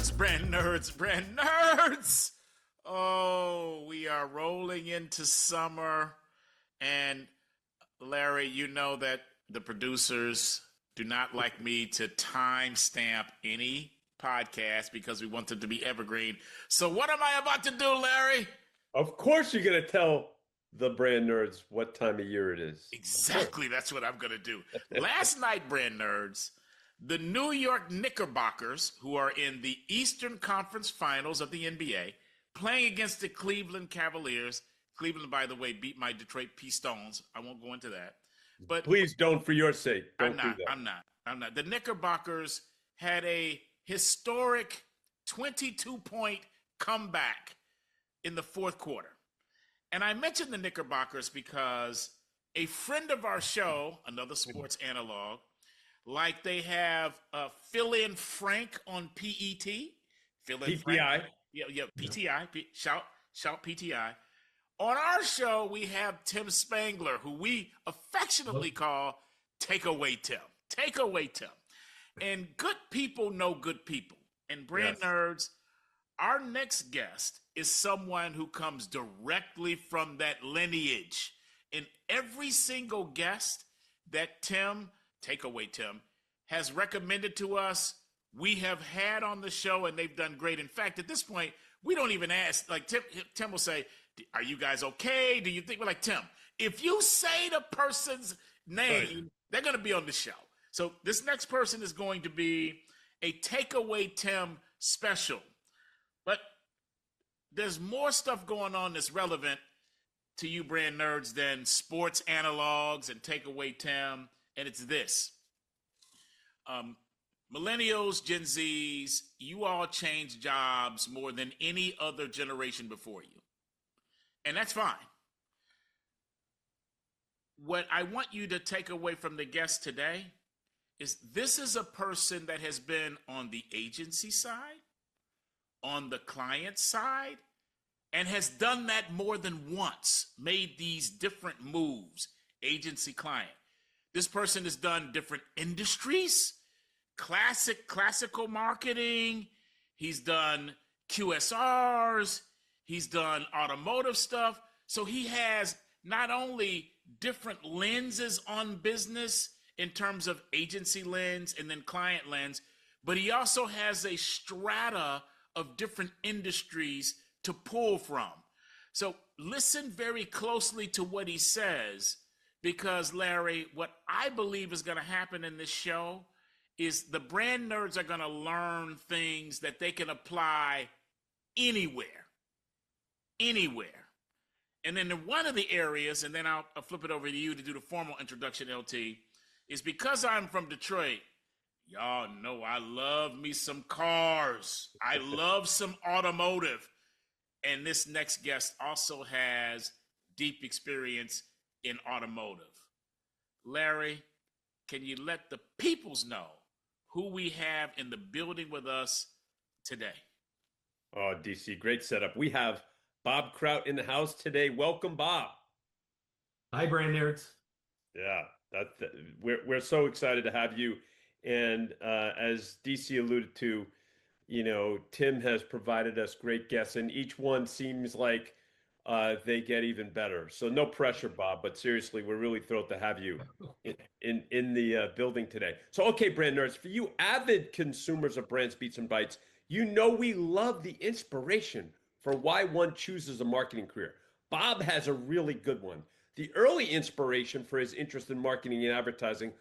brand nerds. Oh, we are rolling into summer. And Larry, you know that the producers do not like me to timestamp any podcast because we want them to be evergreen. So what am I about to do, Larry? Of course you're going to tell the brand nerds what time of year it is. Exactly. That's what I'm going to do. Last night, brand nerds, the New York Knickerbockers, who are in the Eastern Conference Finals of the NBA, playing against the Cleveland Cavaliers. Cleveland, by the way, beat my Detroit Pistons. I won't go into that. But please don't, for your sake. I'm not. The Knickerbockers had a historic 22-point comeback in the fourth quarter. And I mentioned the Knickerbockers because a friend of our show, another sports analog, like they have Fill In Frank on PET. Fill In PTI. Frank. Yeah, PTI. Shout PTI. On our show, we have Tim Spangler, who we affectionately call Takeaway Tim. Takeaway Tim. And good people know good people. And brand nerds, our next guest is someone who comes directly from that lineage. And every single guest that Tim, Takeaway Tim, has recommended to us, we have had on the show, and they've done great. In fact, at this point, we don't even ask. Like Tim will say, are you guys okay? Do you think? We're like, Tim, if you say the person's name, they're going to be on the show. So this next person is going to be a Takeaway Tim special. But there's more stuff going on that's relevant to you brand nerds than sports analogs and Takeaway Tim. And it's this. Millennials, Gen Zs, you all change jobs more than any other generation before you. And that's fine. What I want you to take away from the guest today is this is a person that has been on the agency side, on the client side, and has done that more than once, made these different moves, agency, client. This person has done different industries, classical marketing. He's done QSRs. He's done automotive stuff. So he has not only different lenses on business in terms of agency lens and then client lens, but he also has a strata of different industries to pull from. So listen very closely to what he says, because Larry, what I believe is going to happen in this show is the brand nerds are going to learn things that they can apply anywhere. And then one of the areas, and then I'll flip it over to you to do the formal introduction, LT, is because I'm from Detroit, y'all know I love me some cars. I love some automotive. And this next guest also has deep experience in automotive. Larry, can you let the peoples know who we have in the building with us today? Oh, DC, great setup. We have Bob Kraut in the house today. Welcome, Bob. Hi, brand nerds. Yeah, we're so excited to have you. And as DC alluded to, you know, Tim has provided us great guests, and each one seems like they get even better. So no pressure, Bob, but seriously, we're really thrilled to have you in the building today. So, okay, brand nerds, for you avid consumers of Brands, Beats, and Bites, you know we love the inspiration for why one chooses a marketing career. Bob has a really good one. The early inspiration for his interest in marketing and advertising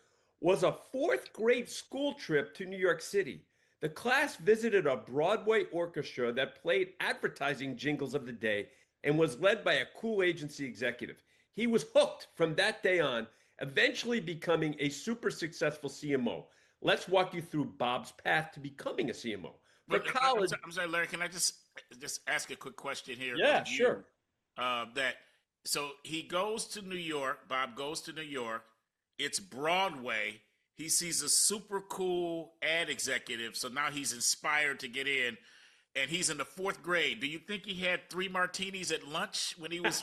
was a fourth grade school trip to New York City. The class visited a Broadway orchestra that played advertising jingles of the day and was led by a cool agency executive. He was hooked from that day on, eventually becoming a super successful CMO. Let's walk you through Bob's path to becoming a CMO. For college, I'm sorry, Larry, can I just ask a quick question here? Yeah, sure. So he goes to New York, Bob goes to New York, it's Broadway, he sees a super cool ad executive, so now he's inspired to get in, and he's in the fourth grade. Do you think he had 3 martinis at lunch when he was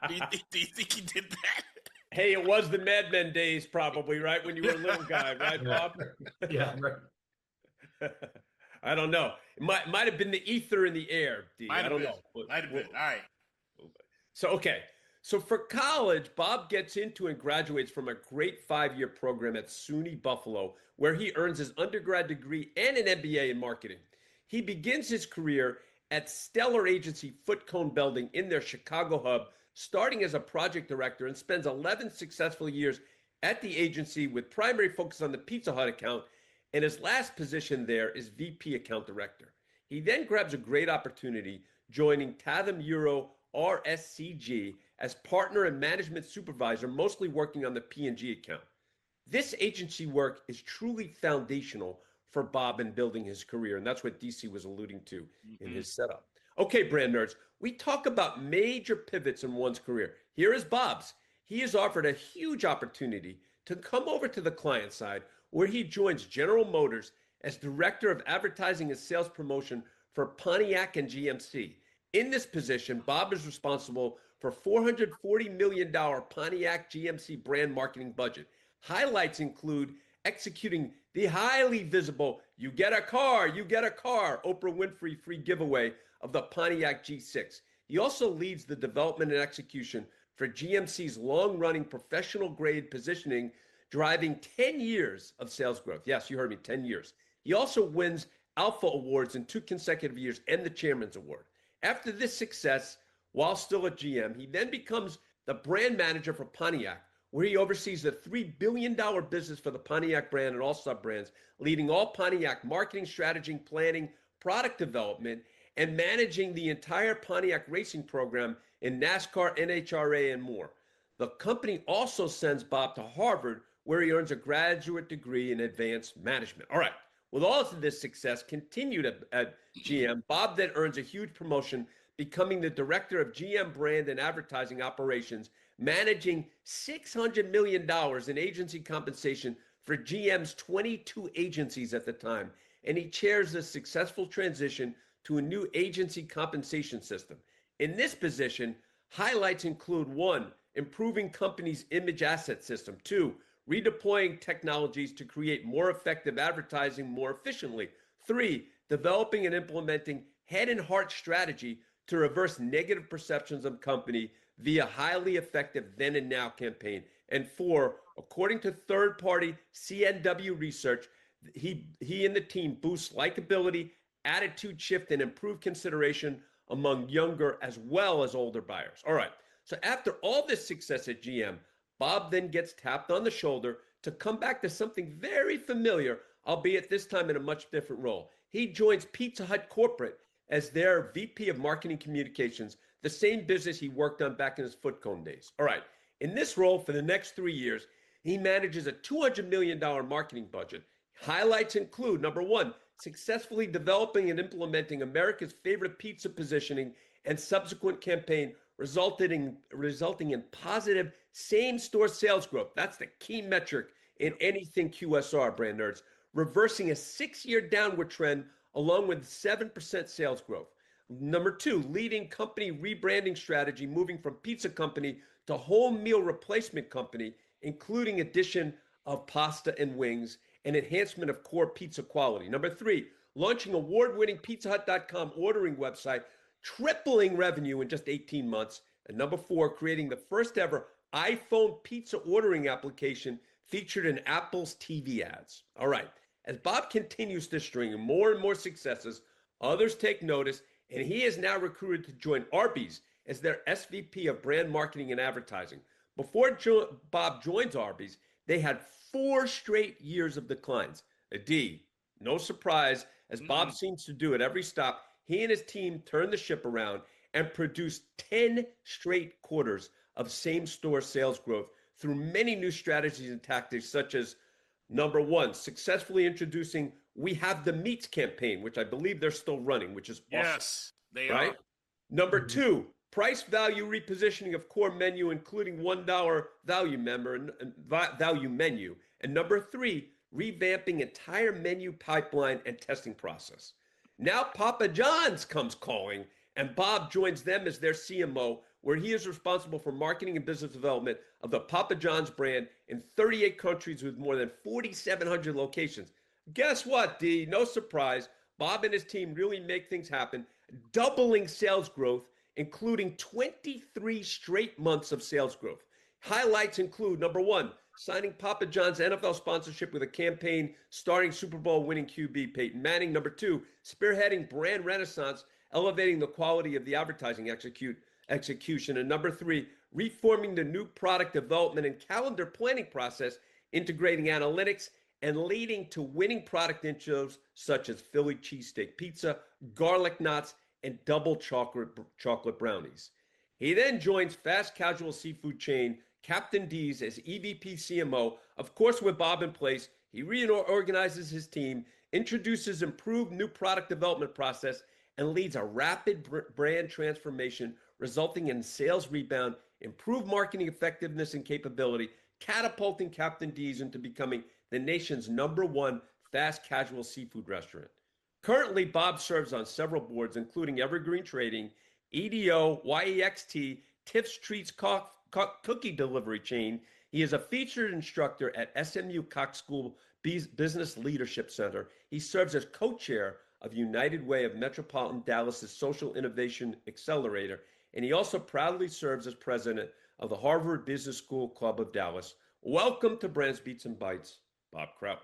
do you think he did that? Hey, it was the Mad Men days probably, right? When you were a little guy, right, Bob? Yeah, right. I don't know. It might have been the ether in the air, D. Might I have don't been. know. Might have been. All right. So, okay. So for college, Bob gets into and graduates from a great 5-year program at SUNY Buffalo, where he earns his undergrad degree and an MBA in marketing. He begins his career at Stellar Agency Foot Cone Building in their Chicago hub, starting as a project director, and spends 11 successful years at the agency with primary focus on the Pizza Hut account, and his last position there is VP account director. He then grabs a great opportunity joining Taman Euro RSCG as partner and management supervisor, mostly working on the P&G account. This agency work is truly foundational for Bob in building his career, and that's what DC was alluding to in his setup. Okay, brand nerds, we talk about major pivots in one's career. Here is Bob's. He is offered a huge opportunity to come over to the client side, where he joins General Motors as Director of Advertising and Sales Promotion for Pontiac and GMC. In this position, Bob is responsible for $440 million Pontiac GMC brand marketing budget. Highlights include executing the highly visible "You get a car, you get a car" Oprah Winfrey free giveaway of the Pontiac G6. He also leads the development and execution for GMC's long-running professional-grade positioning, driving 10 years of sales growth. Yes, you heard me, 10 years. He also wins Alpha Awards in 2 consecutive years and the Chairman's Award. After this success, while still at GM, he then becomes the brand manager for Pontiac, where he oversees the $3 billion business for the Pontiac brand and all sub-brands, leading all Pontiac marketing, strategy, planning, product development, and managing the entire Pontiac racing program in NASCAR, NHRA, and more. The company also sends Bob to Harvard, where he earns a graduate degree in advanced management. All right. With all of this success continued at GM, Bob then earns a huge promotion, becoming the director of GM brand and advertising operations, managing $600 million in agency compensation for GM's 22 agencies at the time. And he chairs the successful transition to a new agency compensation system. In this position, highlights include 1, improving company's image asset system; 2, redeploying technologies to create more effective advertising more efficiently; 3, developing and implementing head and heart strategy to reverse negative perceptions of company via highly effective then and now campaign; and 4, according to third-party CNW research, he and the team boost likability, attitude shift, and improve consideration among younger as well as older buyers. All right. So after all this success at GM, Bob then gets tapped on the shoulder to come back to something very familiar, albeit this time in a much different role. He joins Pizza Hut Corporate as their VP of Marketing Communications, the same business he worked on back in his foot cone days. All right. In this role for the next 3 years, he manages a $200 million marketing budget. Highlights include, number 1, successfully developing and implementing America's favorite pizza positioning and subsequent campaign, resulting in positive same-store sales growth. That's the key metric in anything QSR, brand nerds. Reversing a 6-year downward trend along with 7% sales growth. Number 2, leading company rebranding strategy, moving from pizza company to whole meal replacement company, including addition of pasta and wings and enhancement of core pizza quality. Number 3, launching award-winning pizzahut.com ordering website, tripling revenue in just 18 months. And number 4, creating the first ever iPhone pizza ordering application featured in Apple's TV ads. All right. As Bob continues to string more and more successes, others take notice, and he is now recruited to join Arby's as their SVP of brand marketing and advertising. Before Bob joins Arby's, they had 4 straight years of declines. A D, no surprise, as Bob seems to do at every stop, he and his team turned the ship around and produced 10 straight quarters of same-store sales growth through many new strategies and tactics, such as, number 1, successfully introducing We Have the Meats campaign, which I believe they're still running, which is awesome. Yes, they right? are. Number 2, price value repositioning of core menu, including $1 value menu. And number 3, revamping entire menu pipeline and testing process. Now Papa John's comes calling, and Bob joins them as their CMO, where he is responsible for marketing and business development of the Papa John's brand in 38 countries with more than 4,700 locations. Guess what, D? No surprise. Bob and his team really make things happen, doubling sales growth, including 23 straight months of sales growth. Highlights include number one, signing Papa John's NFL sponsorship with a campaign starring Super Bowl winning QB Peyton Manning. Number two, spearheading brand renaissance, elevating the quality of the advertising execution. And number three, reforming the new product development and calendar planning process, integrating analytics and leading to winning product intros such as Philly cheesesteak pizza, garlic knots, and double chocolate brownies. He then joins fast casual seafood chain Captain D's as EVP CMO. Of course, with Bob in place, he reorganizes his team, introduces improved new product development process, and leads a rapid brand transformation, resulting in sales rebound, improved marketing effectiveness and capability, catapulting Captain D's into becoming the nation's #1 fast casual seafood restaurant. Currently, Bob serves on several boards, including Evergreen Trading, EDO, YEXT, Tiff's Treats cookie delivery chain. He is a featured instructor at SMU Cox School Business Leadership Center. He serves as co-chair of United Way of Metropolitan Dallas's Social Innovation Accelerator, and he also proudly serves as president of the Harvard Business School Club of Dallas. Welcome to Brands, Beats, and Bites, Bob Kraut.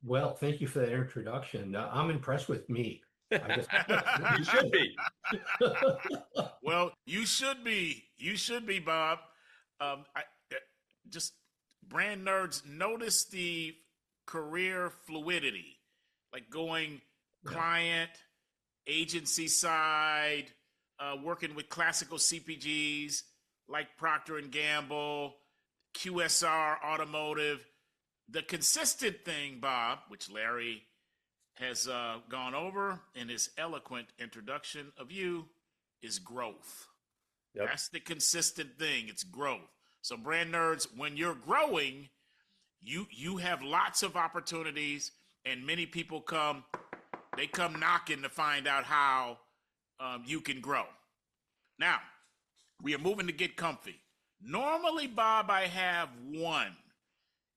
Well, thank you for that introduction. I'm impressed with me. I guess You should be. Well, you should be. You should be, Bob. Just brand nerds, notice the career fluidity, like going client, agency side, working with classical CPGs like Procter & Gamble, QSR, automotive. The consistent thing, Bob, which Larry has gone over in his eloquent introduction of you, is growth. Yep. That's the consistent thing. It's growth. So brand nerds, when you're growing, you have lots of opportunities, and many people come knocking to find out how you can grow. Now, we are moving to get comfy. Normally, Bob, I have one.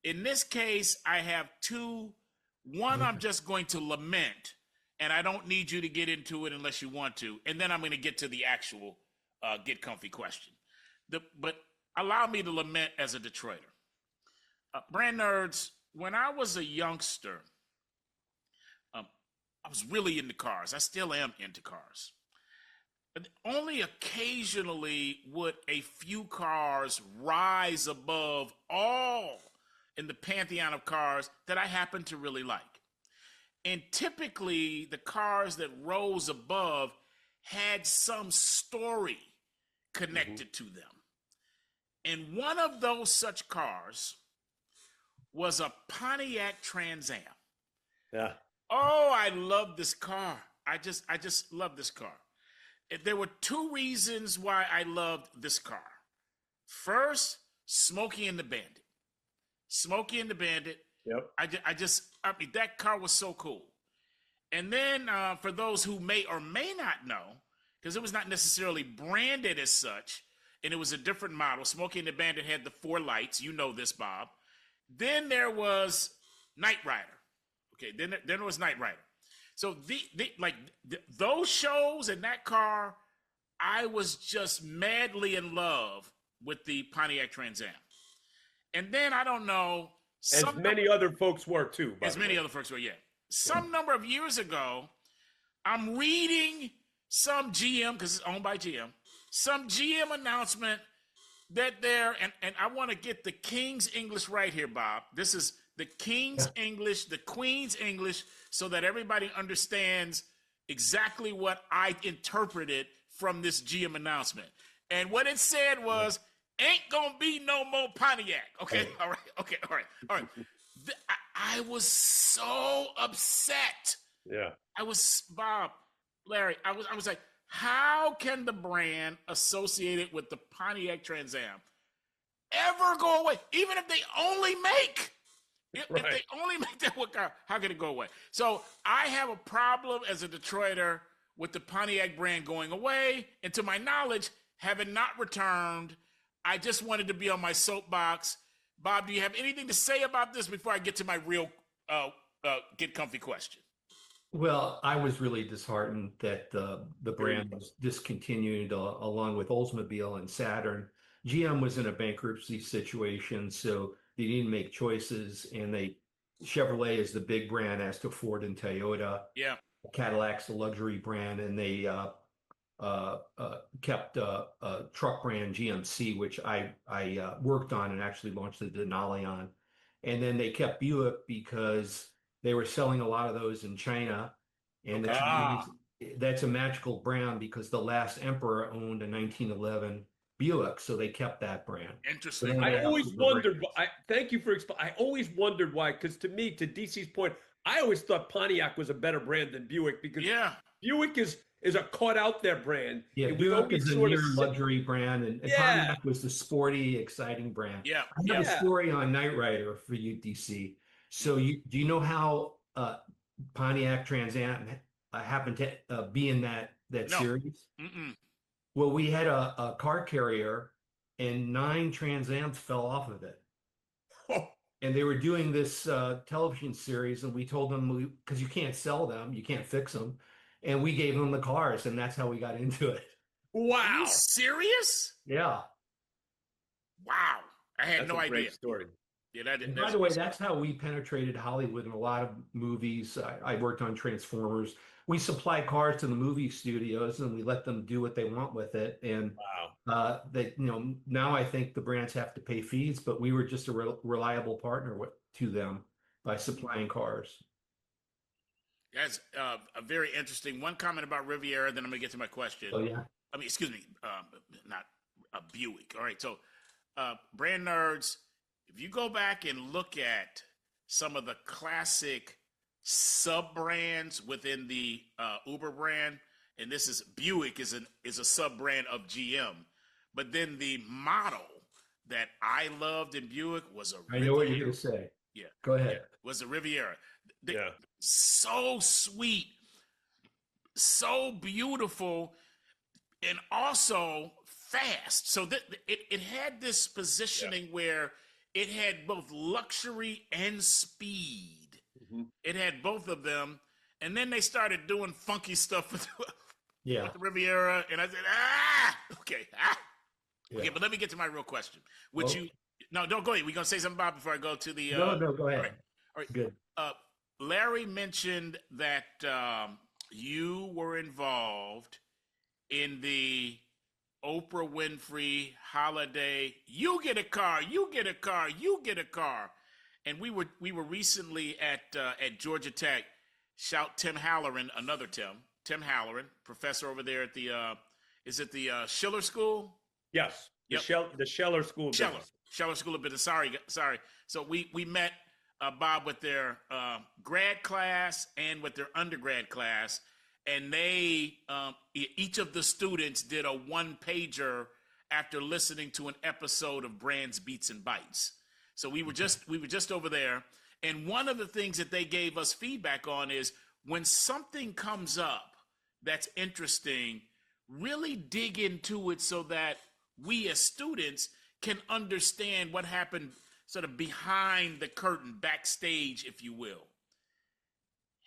In this case, I have two. One, I'm just going to lament, and I don't need you to get into it unless you want to. And then I'm going to get to the actual get comfy question. But allow me to lament as a Detroiter. Brand nerds, when I was a youngster, I was really into cars. I still am into cars. But only occasionally would a few cars rise above all in the pantheon of cars that I happen to really like. And typically, the cars that rose above had some story connected to them. And one of those such cars was a Pontiac Trans Am. Yeah. Oh, I love this car. I just love this car. There were two reasons why I loved this car. First, Smokey and the Bandit. Smokey and the Bandit. Yep. I mean, that car was so cool. And then for those who may or may not know, because it was not necessarily branded as such, and it was a different model. Smokey and the Bandit had the 4 lights. You know this, Bob. Then there was Knight Rider. Okay, then there was Knight Rider. So those shows and that car, I was just madly in love with the Pontiac Trans Am. And then I don't know. As many other folks were too. As many other folks were, yeah. Some number of years ago, I'm reading some GM, because it's owned by GM, some GM announcement that and I want to get the King's English right here, Bob. This is the King's English, the Queen's English, so that everybody understands exactly what I interpreted from this GM announcement. And what it said was, ain't gonna be no more Pontiac. Okay, all right, okay, all right. I was so upset. Yeah. Bob, Larry, I was like, how can the brand associated with the Pontiac Trans Am ever go away? Even if they only make, if they only make that one car, how can it go away? So I have a problem as a Detroiter with the Pontiac brand going away. And to my knowledge, having not returned, I just wanted to be on my soapbox. Bob, do you have anything to say about this before I get to my real get comfy question? Well, I was really disheartened that the Sure you brand was discontinued along with Oldsmobile and Saturn. GM was in a bankruptcy situation, so they didn't make choices, and they Chevrolet is the big brand as to Ford and Toyota. Yeah. Cadillac's the luxury brand, and they kept a truck brand GMC, which I worked on and actually launched the Denali on. And then they kept Buick because they were selling a lot of those in China, and the Okay. Chinese. That's a magical brand because the last emperor owned a 1911 Buick, so they kept that brand. So Interesting. then I they have always super wondered. brands. Thank you for I always wondered why. Because to me, to DC's point, I always thought Pontiac was a better brand than Buick because Yeah. Buick is a caught out there brand. Yeah, It was Buick is always a sort of near luxury brand, and yeah, Pontiac was the sporty, exciting brand. Yeah. I have Yeah. a yeah. story on Knight Rider for UTC. So Mhm. you do you know how Pontiac Trans Am happened to be in that No. series? Mm-mm. Well, we had a car carrier, and 9 Trans Ams fell off of it, Oh, and they were doing this television series, and we told them because you can't sell them, you can't fix them, and we gave them the cars, and that's how we got into it. Are you wow, serious? Yeah. Wow. I had that's no a idea. great story. Yeah, And by that's the way, awesome. that's how we penetrated Hollywood in a lot of movies. I worked on Transformers. We supply cars to the movie studios and we let them do what they want with it. And Wow, now I think the brands have to pay fees, but we were just a reliable partner to them by supplying cars. That's a very interesting. One comment about Riviera, then I'm gonna get to my question. So yeah. I mean, excuse me, not a Buick. All right, so brand nerds, if you go back and look at some of the classic sub brands within the Uber brand, and this is Buick is a sub brand of GM, but then the model that I loved in Buick was a I know what you're Riviera. going to say. Yeah, Go yeah, ahead. was a Riviera. yeah. So sweet, so beautiful, and also fast. So that it had this Yeah. positioning where it had both luxury and speed. Mhm. It had both of them, and then they started doing funky stuff with, Yeah. with the Riviera, and I said, okay, okay. Yeah. But let me get to my real question. Would Well, you? No, don't go ahead. We're gonna say something about before I go to the. no, go All right, ahead. all right. Good. Uh, Larry mentioned that you were involved in the Oprah Winfrey holiday. You get a car. You get a car. You get a car. And we were recently at Georgia Tech. Shout Tim Halloran, another Tim Halloran, professor over there at the is it the Schiller School? Yes, Yep, The Scheller School of Scheller Business. Scheller School of Business. Sorry. So we met Bob with their grad class and with their undergrad class, and they each of the students did a one pager after listening to an episode of Brands Beats and Bites. So we were just over there, and one of the things that they gave us feedback on is when something comes up that's interesting, really dig into it so that we as students can understand what happened sort of behind the curtain, backstage, if you will.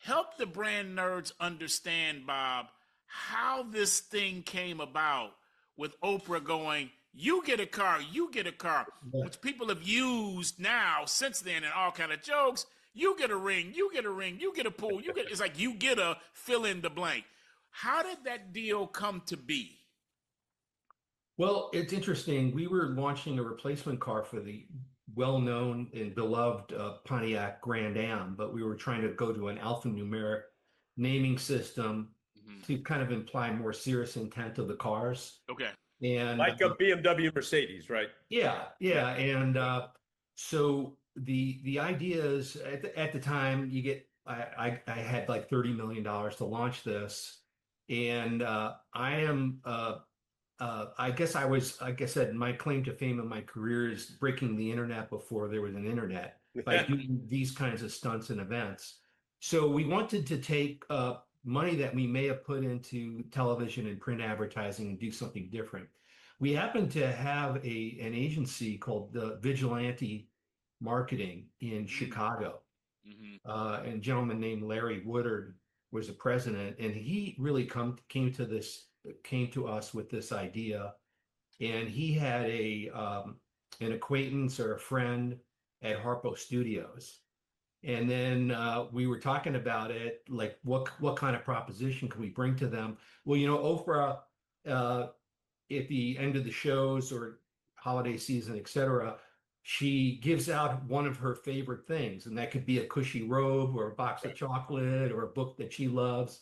Help the brand nerds understand, Bob, how this thing came about with Oprah going, you get a car, you get a car, Yeah. which people have used now since then in all kind of jokes. You get a ring, you get a ring, you get a pool, it's like you get a fill in the blank. How did that deal come to be? Well, it's interesting. We were launching a replacement car for the well-known and beloved Pontiac Grand Am, but we were trying to go to an alphanumeric naming system Mhm. to kind of imply more serious intent of the cars. Okay. And Like a BMW Mercedes, right? yeah, and so the idea is at the time you get I had like $30 million to launch this, and I am I guess like I said, my claim to fame in my career is breaking the internet before there was an internet by doing these kinds of stunts and events. So we wanted to take money that we may have put into television and print advertising and do something different. We happen to have an agency called Vigilante Marketing in Mm. Chicago, Hmm. and a gentleman named Larry Woodard. was the president, and he really came to us with this idea, and he had an acquaintance or a friend at Harpo Studios. And then we were talking about it, like what kind of proposition can we bring to them? Well, Oprah, at the end of the shows or holiday season, etc., she gives out one of her favorite things, and that could be a cushy robe or a box of chocolate or a book that she loves.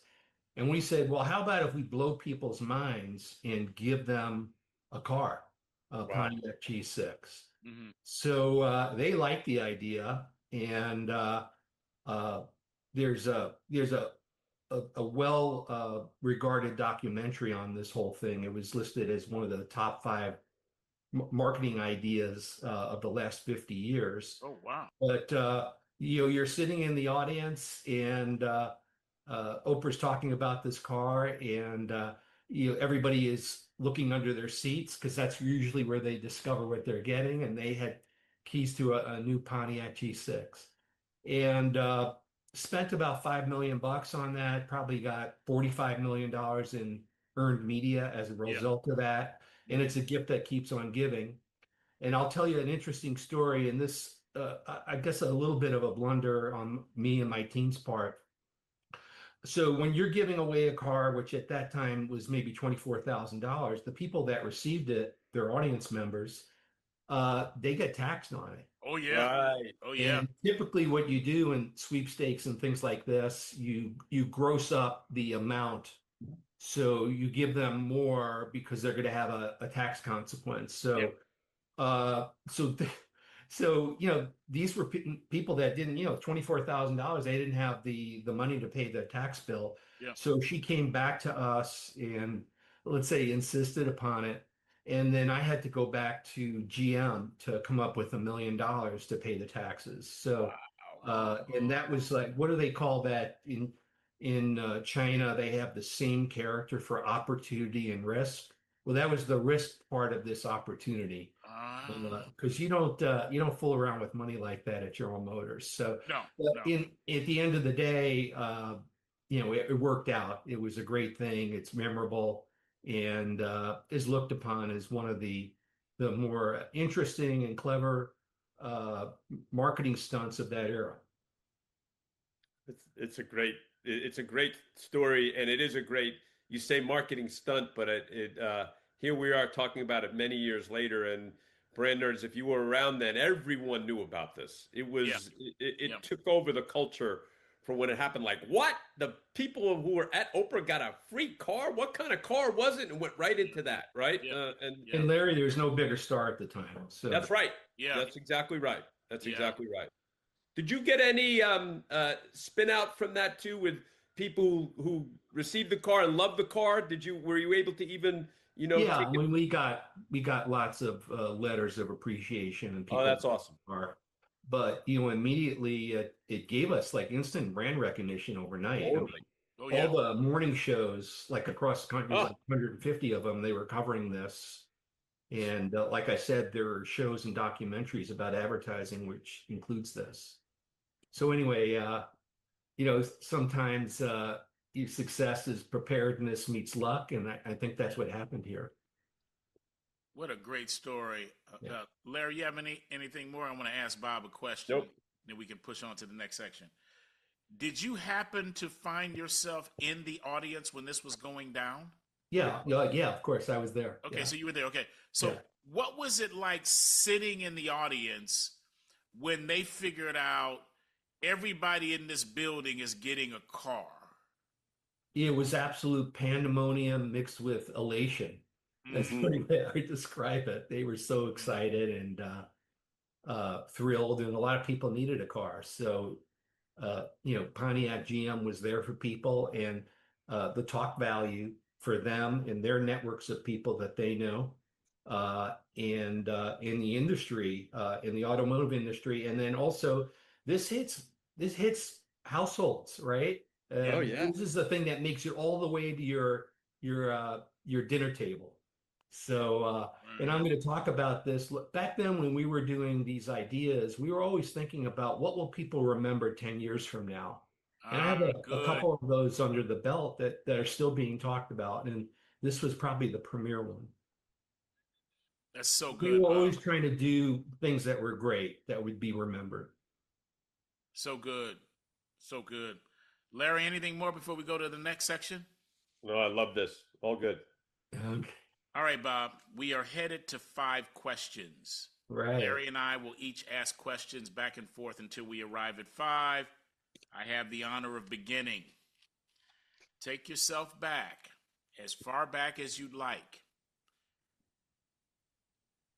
And we said, well, how about if we blow people's minds and give them a car, a Wow. Pontiac G6? Mm-hmm. So they liked the idea, and uh, there's a well regarded documentary on this whole thing. It was listed as one of the top five marketing ideas of the last 50 years. Oh, wow. But you're sitting in the audience, and Oprah's talking about this car, and everybody is looking under their seats because that's usually where they discover what they're getting. And they had keys to a new Pontiac G6, and spent about $5 million on that. Probably got $45 million in earned media as a result of that. And it's a gift that keeps on giving. And I'll tell you an interesting story, and this, I guess, a little bit of a blunder on me and my team's part. So when you're giving away a car, which at that time was maybe $24,000, the people that received it, their audience members, they get taxed on it. Oh, yeah. Right. Oh, yeah. And typically what you do in sweepstakes and things like this, you gross up the amount. So you give them more because they're going to have a tax consequence. So Yep. So these were people that didn't, $24,000. They didn't have the money to pay the tax bill. Yeah. So she came back to us and, let's say, insisted upon it. And then I had to go back to GM to come up with $1 million to pay the taxes. So and that was like, what do they call that in China? They have the same character for opportunity and risk. Well, that was the risk part of this opportunity, because you don't fool around with money like that at General Motors. So no. at the end of the day, it worked out. It was a great thing. It's memorable, and is looked upon as one of the more interesting and clever marketing stunts of that era. It's a great story, and it is a great, you say marketing stunt, but here we are talking about it many years later. And brand nerds, if you were around then, everyone knew about this. It was it took over the culture from when it happened. Like, what? The people who were at Oprah got a free car? What kind of car was it? And went right into that, right? And Larry, there was no bigger star at the time. So that's right. Yeah, that's exactly right. That's exactly right. Did you get any spin out from that too, with people who received the car and loved the car? Were you able to even Yeah, when we got lots of letters of appreciation, and people. Oh, that's awesome. But immediately it gave us like instant brand recognition overnight. Totally. Oh, yeah. All the morning shows, like across the country, like 150 of them, they were covering this. And like I said, there are shows and documentaries about advertising, which includes this. So anyway, sometimes success is preparedness meets luck, and I think that's what happened here. What a great story. Larry, you have anything more? I want to ask Bob a question. Nope. Then we can push on to the next section. Did you happen to find yourself in the audience when this was going down? Yeah, of course, I was there. Okay, so you were there. Okay, so what was it like sitting in the audience when they figured out everybody in this building is getting a car? It was absolute pandemonium mixed with elation. That's the way I describe it. They were so excited and thrilled, and a lot of people needed a car. So, Pontiac GM was there for people, and the talk value for them and their networks of people that they know, and in the industry, in the automotive industry, and then also this hits households, right? This is the thing that makes it all the way to your dinner table. So, and I'm going to talk about this. Back then, when we were doing these ideas, we were always thinking about what will people remember 10 years from now. And I have Ah, a good. couple of those under the belt that are still being talked about. And this was probably the premier one. That's so We good, were Bob. always trying to do things that were great, that would be remembered. So good. So good. Larry, anything more before we go to the next section? No, I love this. All good. Okay. All right, Bob. We are headed to 5 questions. Right. Larry and I will each ask questions back and forth until we arrive at 5. I have the honor of beginning. Take yourself back, as far back as you'd like.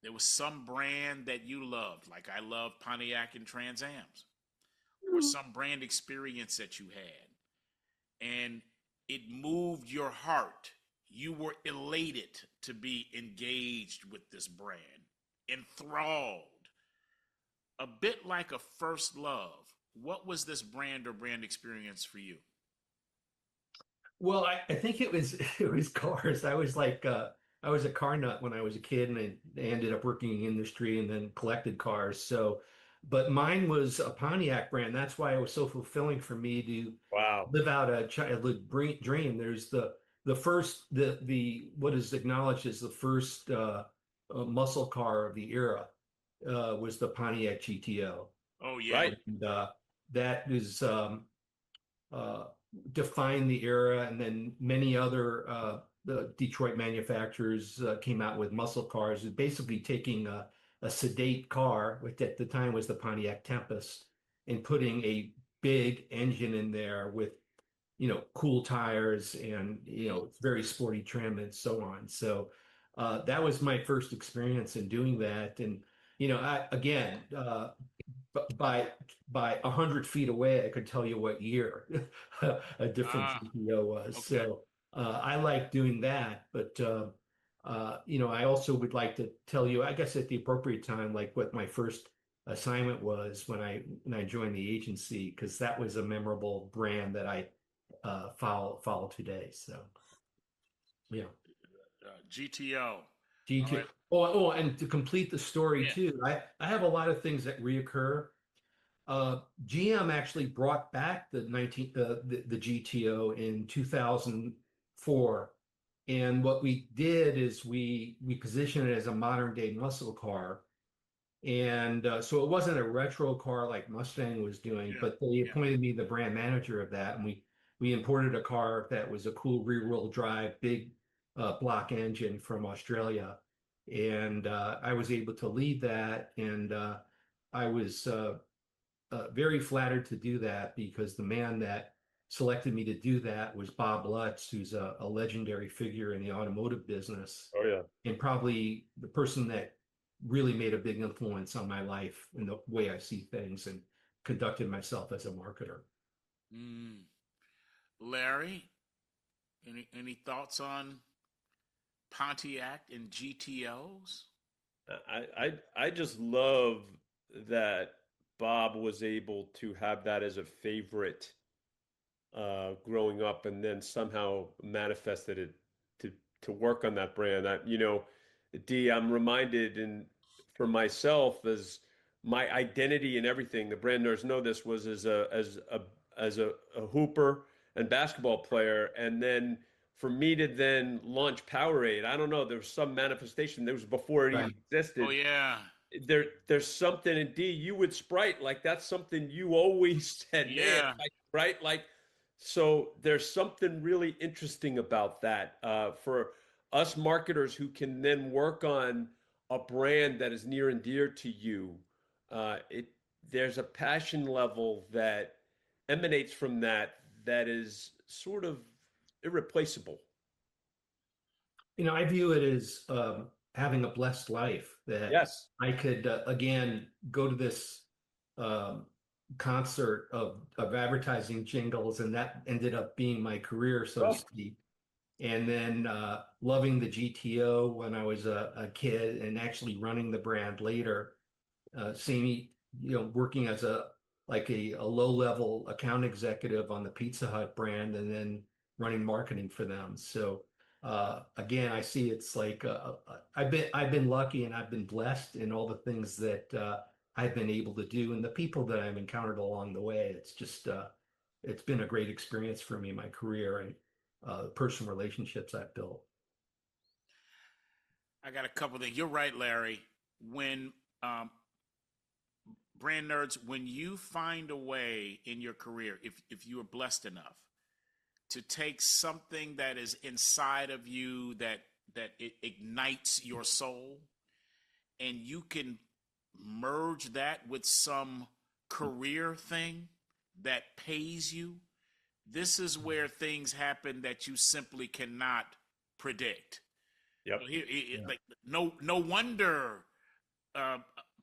There was some brand that you loved, like I love Pontiac and Trans Ams, or some brand experience that you had, and it moved your heart. You were elated to be engaged with this brand, enthralled, a bit like a first love. What was this brand or brand experience for you? Well, I think it was it was cars. I was a car nut when I was a kid, and I ended up working in the industry and then collected cars. So, but mine was a Pontiac brand. That's why it was so fulfilling for me to Wow. live out a childhood dream. There's the first the what is acknowledged as the first muscle car of the era was the Pontiac GTO, Oh, yeah. Right. and that is uh, defined the era. And then many other the Detroit manufacturers came out with muscle cars, basically taking a sedate car, which at the time was the Pontiac Tempest, and putting a big engine in there with cool tires and very sporty trim and so on. So that was my first experience in doing that. And again, by 100 feet away, I could tell you what year a different Ah, GPO was. okay. So I like doing that, but I also would like to tell you, I guess at the appropriate time, like what my first assignment was when I joined the agency, because that was a memorable brand that I follow today. So yeah, GTO. All GTO. right. And to complete the story Yeah. too, I have a lot of things that reoccur. GM actually brought back the GTO in 2004, and what we did is we positioned it as a modern day muscle car, and so it wasn't a retro car like Mustang was doing, Yeah. but they Yeah. appointed me the brand manager of that, and we imported a car that was a cool rear-wheel drive, big block engine from Australia, and I was able to lead that, and I was very flattered to do that because the man that selected me to do that was Bob Lutz, who's a legendary figure in the automotive business, Oh yeah. and probably the person that really made a big influence on my life and the way I see things and conducted myself as a marketer. Mm. Larry, any thoughts on Pontiac and GTOs? I just love that Bob was able to have that as a favorite growing up, and then somehow manifested it to to work on that brand. D, I'm reminded in for myself as my identity and everything. The brand nerds know this was as a hooper and basketball player, and then for me to then launch Powerade, I don't know. There was some manifestation. There was before it even Right. Oh, existed. yeah. There's something in D you would Sprite like that's something you always said, man, Yeah. like right, like so there's something really interesting about that for us marketers who can then work on a brand that is near and dear to you. It there's a passion level that emanates from that is sort of irreplaceable. I view it as having a blessed life that Yes. I could again go to this um, concert of advertising jingles, and that ended up being my career, so to Oh, speak. And then loving the GTO when I was a kid, and actually running the brand later. Seeing me, working as a low level account executive on the Pizza Hut brand, and then running marketing for them. So again, I see it's like I've been lucky and I've been blessed in all the things that I've been able to do and the people that I've encountered along the way. It's just it's been a great experience for me in my career and personal relationships I've built. I got a couple things. You're right, Larry. When um, brand nerds, when you find a way in your career, if you are blessed enough to take something that is inside of you that it ignites your soul, and you can merge that with some career thing that pays you, this is where things happen that you simply cannot predict. Yep. Like no wonder uh,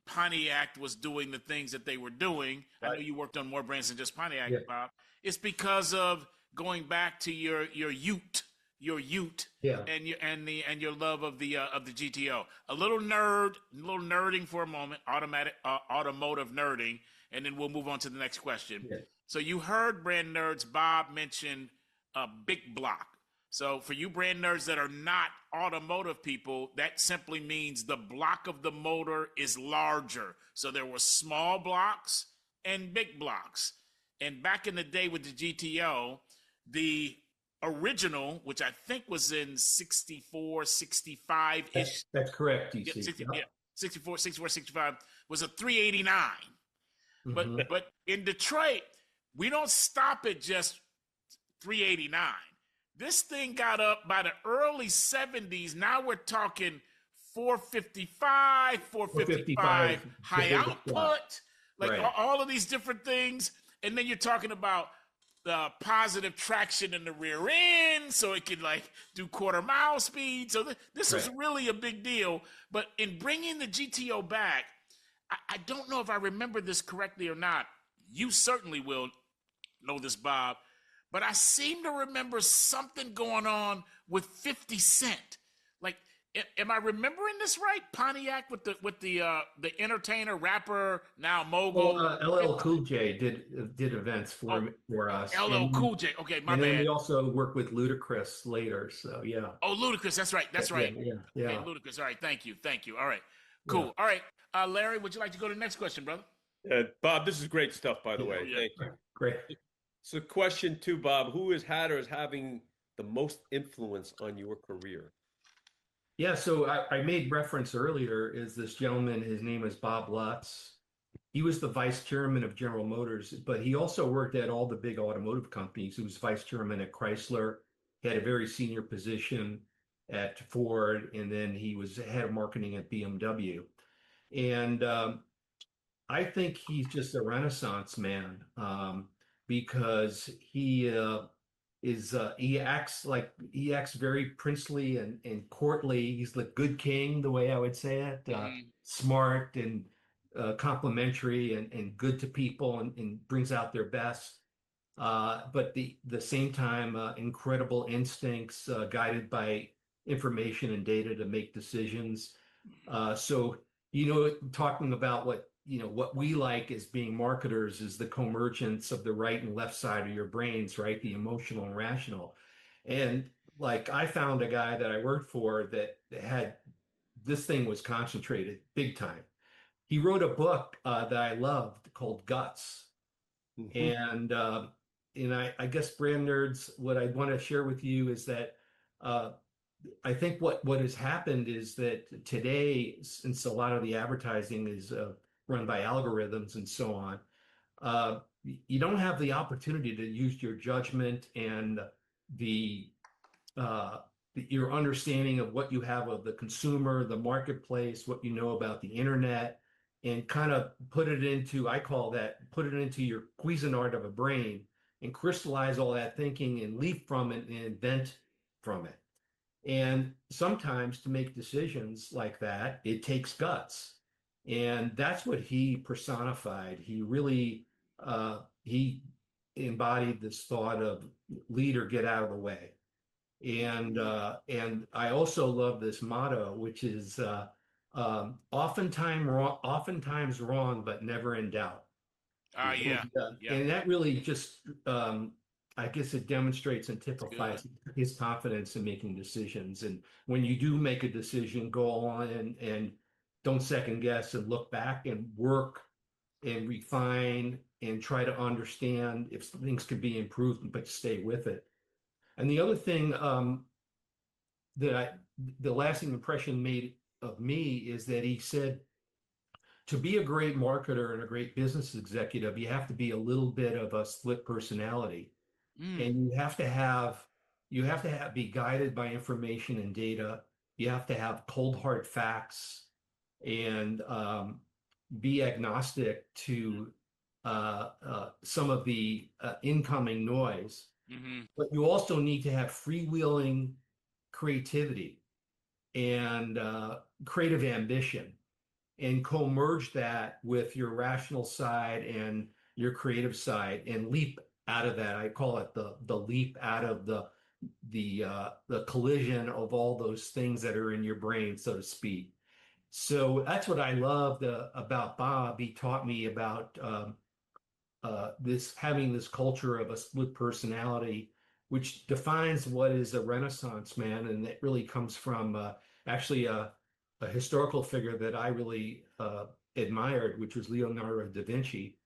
Pontiac was doing the things that they were doing. I know Right. you worked on more brands than just Pontiac, Yeah. Bob. It's because of going back to your Ute, Yeah. and your love of the GTO. A little nerding for a moment, automotive nerding, and then we'll move on to the next question. Yeah. So you heard brand nerds Bob mention a big block. So for you brand nerds that are not automotive people, that simply means the block of the motor is larger. So there were small blocks and big blocks. And back in the day with the GTO, the original, which I think was in 64, 65-ish. That's correct, DC. Yeah, 60, yeah, 64, 65 was a 389. Mhm. But in Detroit, we don't stop at just 389. This thing got up by the early 70s. Now we're talking 455, 455 high output, like Right. all of these different things. And then you're talking about the positive traction in the rear end, so it can like do quarter-mile speed. So this is Right. really a big deal. But in bringing the GTO back, I don't know if I remember this correctly or not. You certainly will know this, Bob. But I seem to remember something going on with 50 Cent. Like, am I remembering this right? Pontiac with the entertainer, rapper, now mogul. Well, LL Cool J did events for us, LL Cool J. Okay, my and then bad. we also worked with Ludacris later. So yeah. Oh, Ludacris. That's right. That's right. Yeah. Okay, Ludacris. All right. Thank you. All right. Cool. All right. Larry, would you like to go to the next question, brother? Bob, this is great stuff, by the way. yeah. Thank you. Great. So, question two, Bob: who has had or is having the most influence on your career? Yeah, so I made reference earlier is this gentleman, his name is Bob Lutz. He was the vice chairman of General Motors, but he also worked at all the big automotive companies. He was vice chairman at Chrysler. He had a very senior position at Ford, and then he was head of marketing at BMW. And I think he's just a Renaissance man, because he acts very princely and courtly. He's the good king, the way I would say it. Smart and complimentary and good to people and brings out their best. But the same time, incredible instincts, guided by information and data to make decisions. So, talking about what we like as being marketers is the convergence of the right and left side of your brains, right? The emotional and rational. And like I found a guy that I worked for that had this thing was concentrated big time. He wrote a book that I loved called Guts. And I guess brand nerds, what I want to share with you is that I think what has happened is that today, since a lot of the advertising is run by algorithms and so on, you don't have the opportunity to use your judgment and the your understanding of what you have of the consumer, the marketplace, what you know about the internet, and kind of put it into your Cuisinart of a brain and crystallize all that thinking and leap from it and invent from it. And sometimes to make decisions like that, it takes guts. And that's what he personified. He embodied this thought of leader, get out of the way. And I also love this motto, which is oftentimes wrong, but never in doubt. Yeah. And that really just, I guess it demonstrates and typifies his confidence in making decisions. And when you do make a decision, go on and don't second guess and look back and work and refine and try to understand if things could be improved, but stay with it. And the other thing the lasting impression made of me is that he said, to be a great marketer and a great business executive, you have to be a little bit of a split personality, Mm. and be guided by information and data. You have to have cold hard facts and be agnostic to some of the incoming noise. Mm-hmm. But you also need to have freewheeling creativity and creative ambition, and co-merge that with your rational side and your creative side, and leap out of that. I call it the leap out of the collision of all those things that are in your brain, so to speak. So that's what I loved about Bob. He taught me about this, having this culture of a split personality, which defines what is a Renaissance man, and it really comes from actually a historical figure that I really admired, which was Leonardo da Vinci,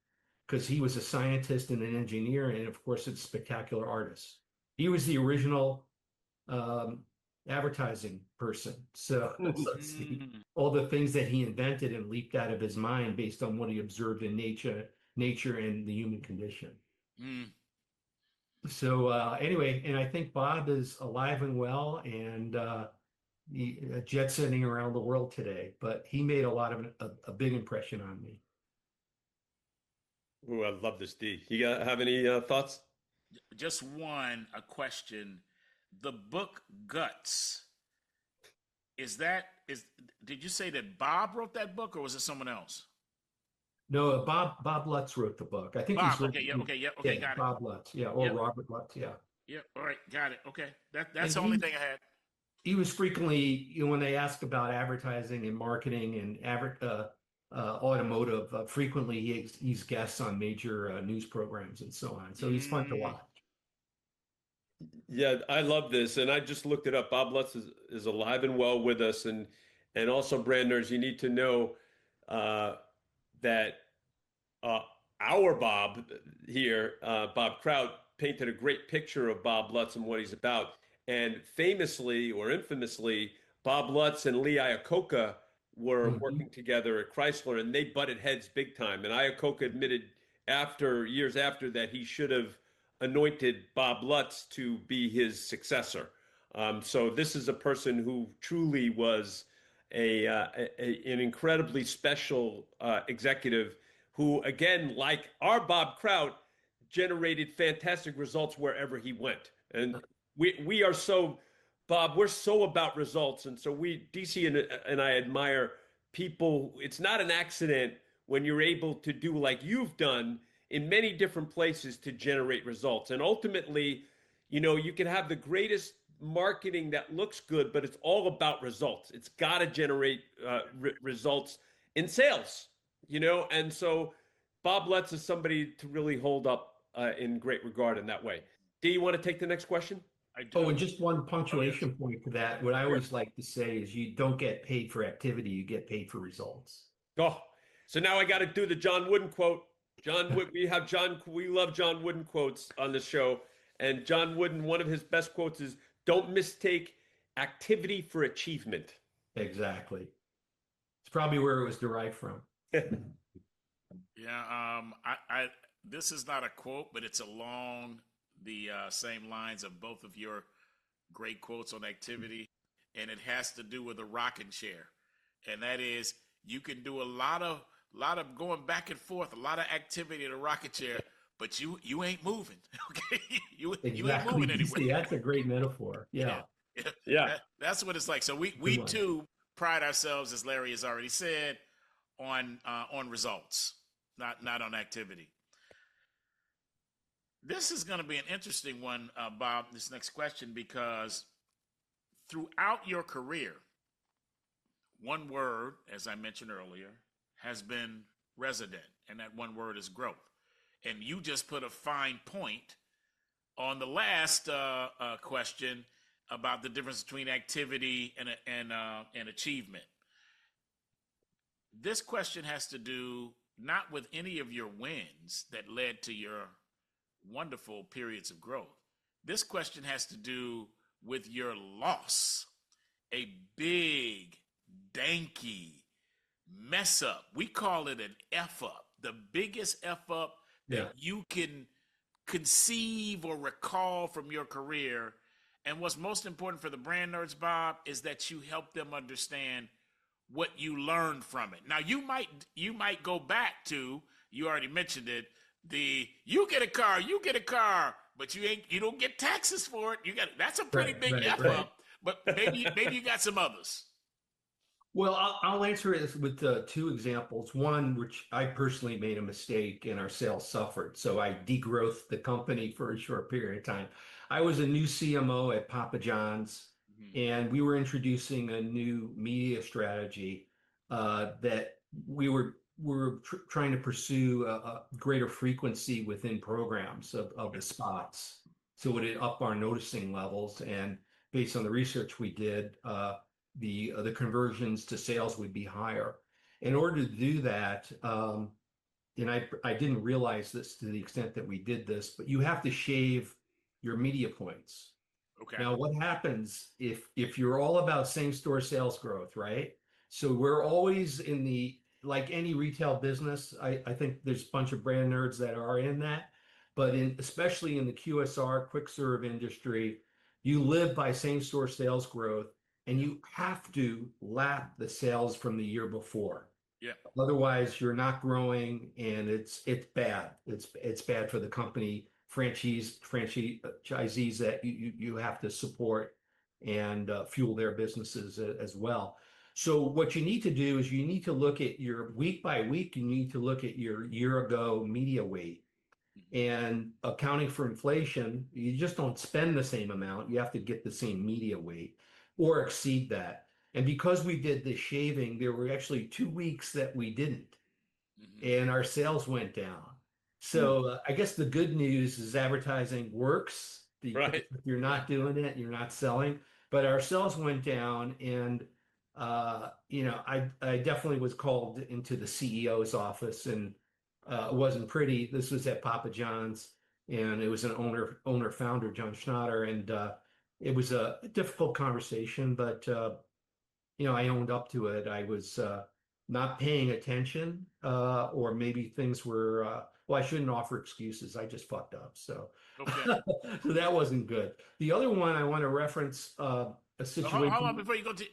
because he was a scientist and an engineer, and of course, a spectacular artist. He was the original um, advertising person. So let's see, Mm. all the things that he invented and leaped out of his mind based on what he observed in nature and the human condition. Mm. So anyway, and I think Bob is alive and well, and jet setting around the world today. But he made a big impression on me. Ooh, I love this, D. You have any thoughts? Just a question. The book Guts, did you say that Bob wrote that book, or was it someone else? No, Bob Lutz wrote the book. I think he's Bob. written. Okay. Yeah. Okay. Yeah, Got it. Bob Lutz. Yeah, or Yep. Robert Lutz. Yeah. Yep. All right. Got it. Okay. That's And the only thing I had. he was frequently, when they ask about advertising and marketing and automotive, frequently he's guests on major news programs and so on. So he's fun to Mm. watch. Yeah, I love this, and I just looked it up. Bob Lutz is alive and well with us, and also, Branders, you need to know uh, that uh, our Bob here, Bob Kraut, painted a great picture of Bob Lutz and what he's about. And famously or infamously, Bob Lutz and Lee Iacocca were Mhm. working together at Chrysler, and they butted heads big time. And Iacocca admitted years after, that he should have anointed Bob Lutz to be his successor. So this is a person who truly was an incredibly special executive who, again, like our Bob Kraut, generated fantastic results wherever he went. And we are so, Bob, we're so about results. And so DC and I admire people. It's not an accident when you're able to do like you've done in many different places to generate results. And ultimately, you can have the greatest marketing that looks good, but it's all about results. It's got to generate results in sales, and so Bob Lutz is somebody to really hold up in great regard in that way. Do you want to take the next question? I Oh, do. and just one Oh, yes. punctuation point to that. What I Sure. always like to say is you don't get paid for activity, you get paid for results. Oh, so now I got to do the John Wooden quote. We love John Wooden quotes on the show. And John Wooden, one of his best quotes is, "Don't mistake activity for achievement." Exactly. It's probably where it was derived from. Yeah. I this is not a quote, but it's along the same lines of both of your great quotes on activity, and it has to do with a rocking chair, and that is, you can do a lot of going back and forth, a lot of activity in a rocking chair, but you ain't moving. Okay, you ain't Exactly. moving anywhere. DC, that's a great metaphor. Yeah, Yeah. yeah. Yeah. That's what it's like. So Good we one. too pride ourselves, as Larry has already said, on results, not on activity. This is going to be an interesting one, Bob. This next question, because throughout your career, one word, as I mentioned earlier, has been resident, and that one word is growth. And you just put a fine point on the last question about the difference between activity and achievement. This question has to do not with any of your wins that led to your wonderful periods of growth. This question has to do with your loss, a big, danky mess up. We call it an F up, the biggest F up that you can conceive or recall from your career. And what's most important for the brand nerds, Bob, is that you help them understand what you learned from it. Now, you might go back to, you already mentioned it, you get a car, but you don't get taxes for it. That's a pretty big F up, but maybe you got some others. Well, I'll answer it with two examples. One, which I personally made a mistake and our sales suffered. So I degrowthed the company for a short period of time. I was a new CMO at Papa John's, and we were introducing a new media strategy that we were trying to pursue a greater frequency within programs of the spots. So it would up our noticing levels. And based on the research we did, the conversions to sales would be higher. In order to do that, and I didn't realize this to the extent that we did this, but you have to shave your media points. Okay. Now, what happens if you're all about same store sales growth, right? So we're always like any retail business, I think there's a bunch of brand nerds that are in that, but especially in the QSR, quick serve industry, you live by same store sales growth. And you have to lap the sales from the year before. Yeah. Otherwise, you're not growing, and it's bad. It's bad for the company, franchisees that you have to support and fuel their businesses as well. So what you need to do is you need to look at your week by week. You need to look at your year ago media weight. And accounting for inflation, you just don't spend the same amount. You have to get the same media weight or exceed that. And because we did the shaving, there were actually 2 weeks that we didn't, and our sales went down. So I guess the good news is advertising works. Because if you're not doing it, you're not selling. But our sales went down, and I definitely was called into the CEO's office, and it wasn't pretty. This was at Papa John's, and it was an owner founder, John Schnatter, and it was a difficult conversation, but I owned up to it. I was not paying attention, or maybe things were. Well, I shouldn't offer excuses. I just fucked up. So, okay. So that wasn't good. The other one I want to reference a situation. Hold on before you go to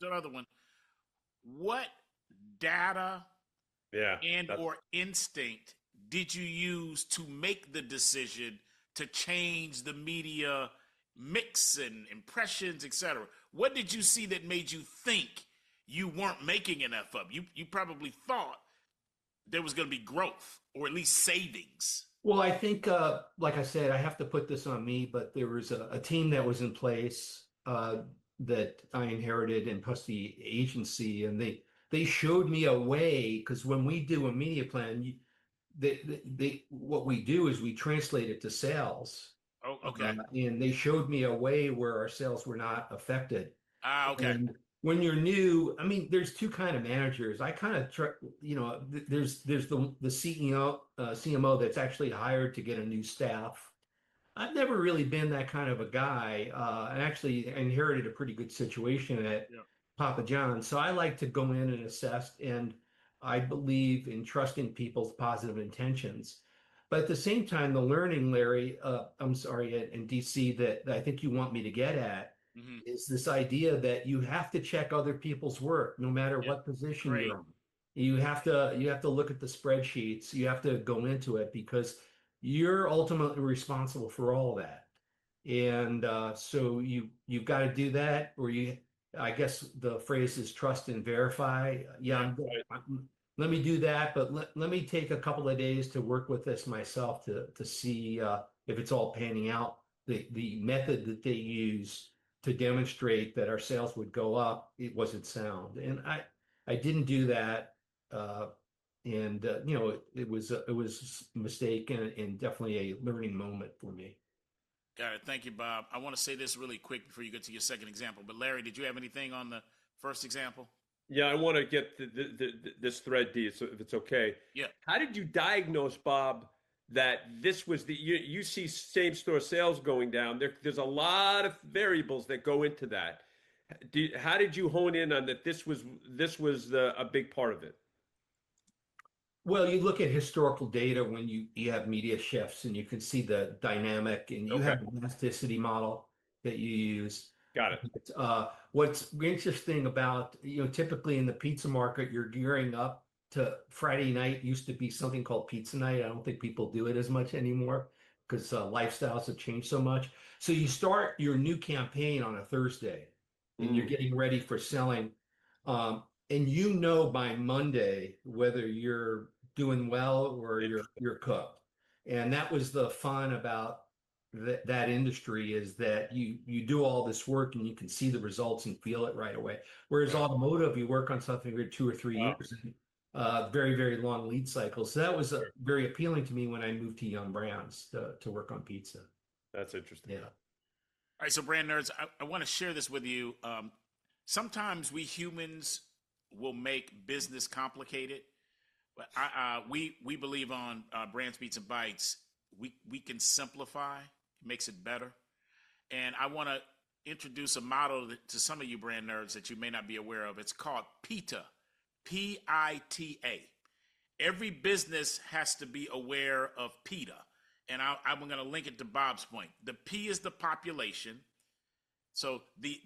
another one. What data or instinct did you use to make the decision to change the media mix and impressions, etc.? What did you see that made you think you weren't making an F up? You probably thought there was going to be growth or at least savings. Well, I think, like I said, I have to put this on me, but there was a team that was in place that I inherited and plus the agency, and they showed me a way, because when we do a media plan, what we do is we translate it to sales. Oh, okay. And they showed me a way where our sales were not affected. Okay. And when you're new, I mean, there's two kind of managers. I kind of try, there's the CEO, CMO that's actually hired to get a new staff. I've never really been that kind of a guy. And actually inherited a pretty good situation at Papa John. So I like to go in and assess, and I believe in trusting people's positive intentions. But at the same time, the learning, Larry, and DC, that I think you want me to get at is this idea that you have to check other people's work, no matter what position you're in. You have to look at the spreadsheets. You have to go into it because you're ultimately responsible for all that. And so you've got to do that, or I guess the phrase is trust and verify. Let me do that, but let me take a couple of days to work with this myself to see if it's all panning out. The method that they use to demonstrate that our sales would go up, it wasn't sound, and I didn't do that, and it was a mistake and definitely a learning moment for me. Got it. Thank you, Bob. I want to say this really quick before you get to your second example. But Larry, did you have anything on the first example? Yeah, I want to get this thread, D, so if it's okay. Yeah. How did you diagnose, Bob, that this was you see same store sales going down? There's a lot of variables that go into that. How did you hone in on that? This was a big part of it. Well, you look at historical data when you have media shifts and you can see the dynamic and you Okay, have an elasticity model that you use. got it. What's interesting about, typically in the pizza market, you're gearing up to Friday night used to be something called pizza night. I don't think people do it as much anymore because lifestyles have changed so much. So you start your new campaign on a Thursday and you're Mm, getting ready for selling. And by Monday whether you're doing well or you're cooked. And that was the fun about that industry is that you do all this work and you can see the results and feel it right away. Whereas Right. automotive, you work on something for 2 or 3 years, and very, very long lead cycles. So that was sure. very appealing to me when I moved to Young Brands to work on pizza. That's interesting. Yeah. All right, so brand nerds, I want to share this with you. Sometimes we humans will make business complicated, but we believe on Brands Beats and Bites. We can simplify, it makes it better. And I want to introduce a model to some of you brand nerds that you may not be aware of. It's called PITA, PITA. Every business has to be aware of PITA. And I'm going to link it to Bob's point. The P is the population. So the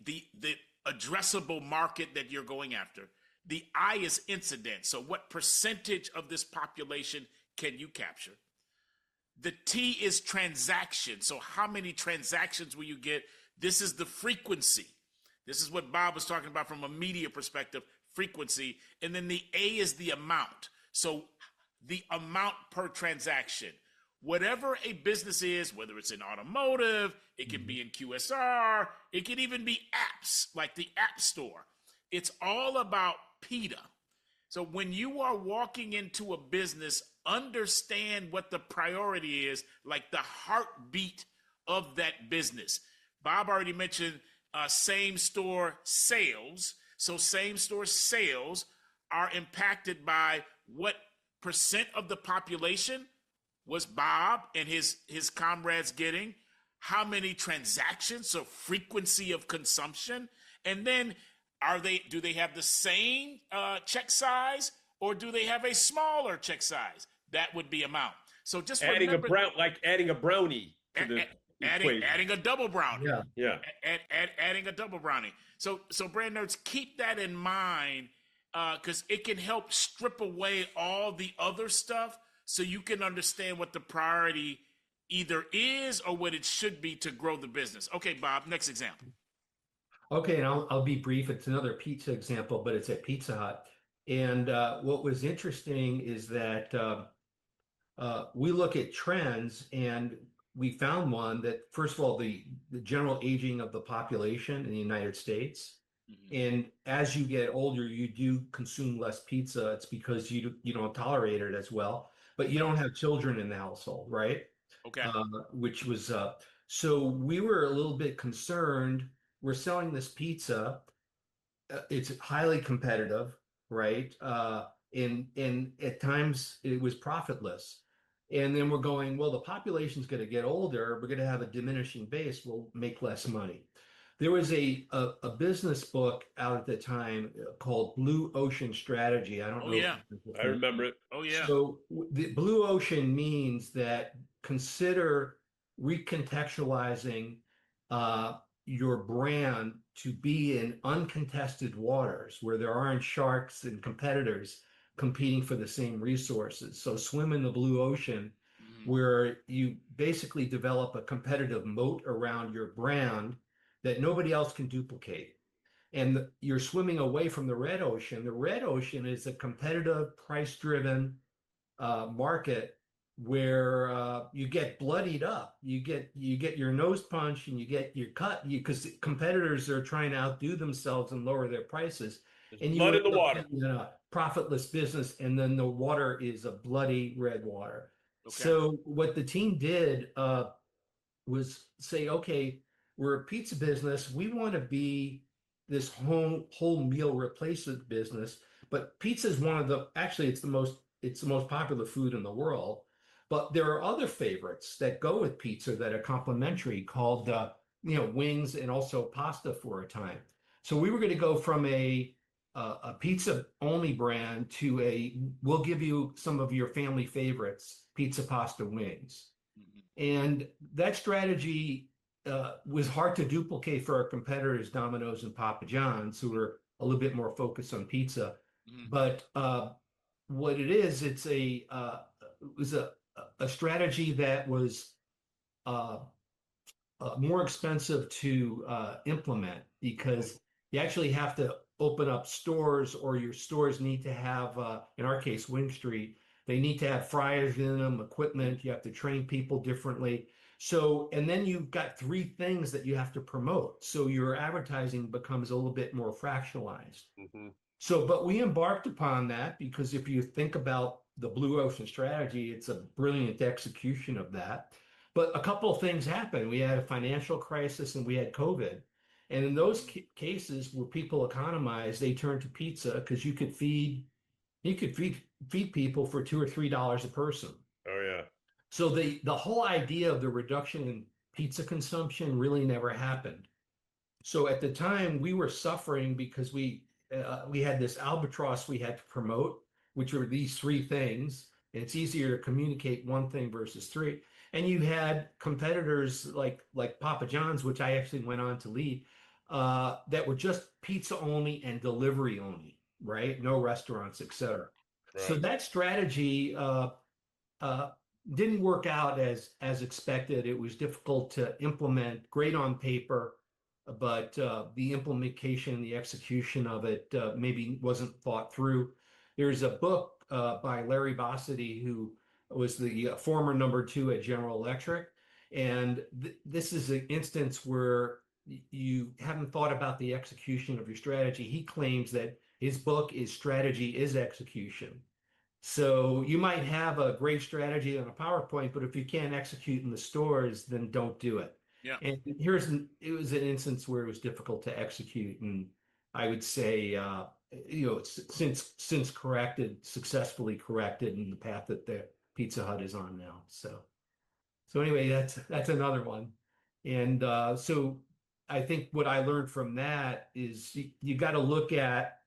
addressable market that you're going after. The I is incident. So what percentage of this population can you capture? The T is transaction. So how many transactions will you get? This is the frequency. This is what Bob was talking about from a media perspective, frequency. And then the A is the amount. So the amount per transaction. Whatever a business is, whether it's in automotive, it can be in QSR, it can even be apps like the App Store. It's all about PITA. So when you are walking into a business, understand what the priority is, like the heartbeat of that business. Bob already mentioned same store sales. So same store sales are impacted by what percent of the population was Bob and his comrades getting, how many transactions, so frequency of consumption, and then do they have the same check size or do they have a smaller check size? That would be amount. So just Adding remember, adding a brownie to the equation. adding a double brownie. Yeah. Yeah. Adding a double brownie. So brand nerds, keep that in mind because it can help strip away all the other stuff so you can understand what the priority either is or what it should be to grow the business. Okay, Bob, next example. Okay, and I'll be brief. It's another pizza example, but it's at Pizza Hut. And what was interesting is that we look at trends, and we found one that, first of all, the general aging of the population in the United States. And as you get older, you do consume less pizza. It's because you don't tolerate it as well, but you don't have children in the household, right? Okay. Which was so we were a little bit concerned. We're selling this pizza. It's highly competitive, right? And at times it was profitless. And then we're going, well, the population's going to get older. We're going to have a diminishing base. We'll make less money. There was a business book out at the time called Blue Ocean Strategy. I don't know. Yeah. I remember it. Oh yeah. So the blue ocean means that consider recontextualizing your brand to be in uncontested waters where there aren't sharks and competitors competing for the same resources. So swim in the blue ocean where you basically develop a competitive moat around your brand that nobody else can duplicate. And you're swimming away from the red ocean. The red ocean is a competitive, price-driven market where you get bloodied up. You get your nose punched and you get your cut because competitors are trying to outdo themselves and lower their prices. There's And blood you in the end up water. getting in a profitless business, and then the water is a bloody red water. Okay. So what the team did was say, okay, we're a pizza business. We want to be this whole meal replacement business. But pizza is one of the actually it's the most popular food in the world. But there are other favorites that go with pizza that are complementary called wings and also pasta for a time. So we were going to go from a pizza only brand to we'll give you some of your family favorites, pizza, pasta, wings. And that strategy was hard to duplicate for our competitors, Domino's and Papa John's, who were a little bit more focused on pizza. But what it is, it was a strategy that was more expensive to implement because you actually have to open up stores, or your stores need to have, in our case, Wing Street, they need to have fryers in them, equipment. You have to train people differently. So, and then you've got three things that you have to promote. So your advertising becomes a little bit more fractionalized. So, but we embarked upon that because if you think about the Blue Ocean strategy, it's a brilliant execution of that. But a couple of things happened. We had a financial crisis and we had COVID. And in those cases where people economized, they turned to pizza because you could feed people for $2 or $3 a person. Oh yeah. So the whole idea of the reduction in pizza consumption really never happened. So at the time we were suffering because we had this albatross we had to promote, which were these three things. And it's easier to communicate one thing versus three. And you had competitors like Papa John's, which I actually went on to lead, that were just pizza only and delivery only, right? No restaurants, etc. So Right. that strategy didn't work out as expected. It was difficult to implement, great on paper, but the implementation, the execution of it maybe wasn't thought through. There's a book by Larry Bossidy, who was the former #2 at General Electric. And this is an instance where you haven't thought about the execution of your strategy. He claims that his book is Strategy is Execution. So you might have a great strategy on a PowerPoint, but if you can't execute in the stores, then don't do it. Yeah. And it was an instance where it was difficult to execute. And I would say, since successfully corrected in the path that the Pizza Hut is on now. So anyway, that's another one. And so I think what I learned from that is you got to look at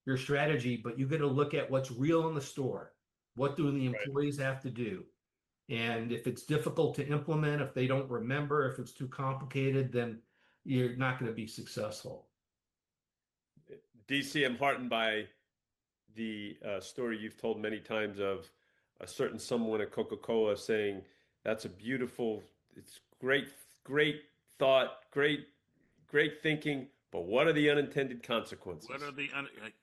your strategy, but you got to look at what's real in the store. What do the employees have to do? And if it's difficult to implement, if they don't remember, if it's too complicated, then you're not going to be successful. DC, I'm heartened by the story you've told many times of a certain someone at Coca-Cola saying, that's a beautiful, it's great thought, great thinking, but what are the unintended consequences? What are the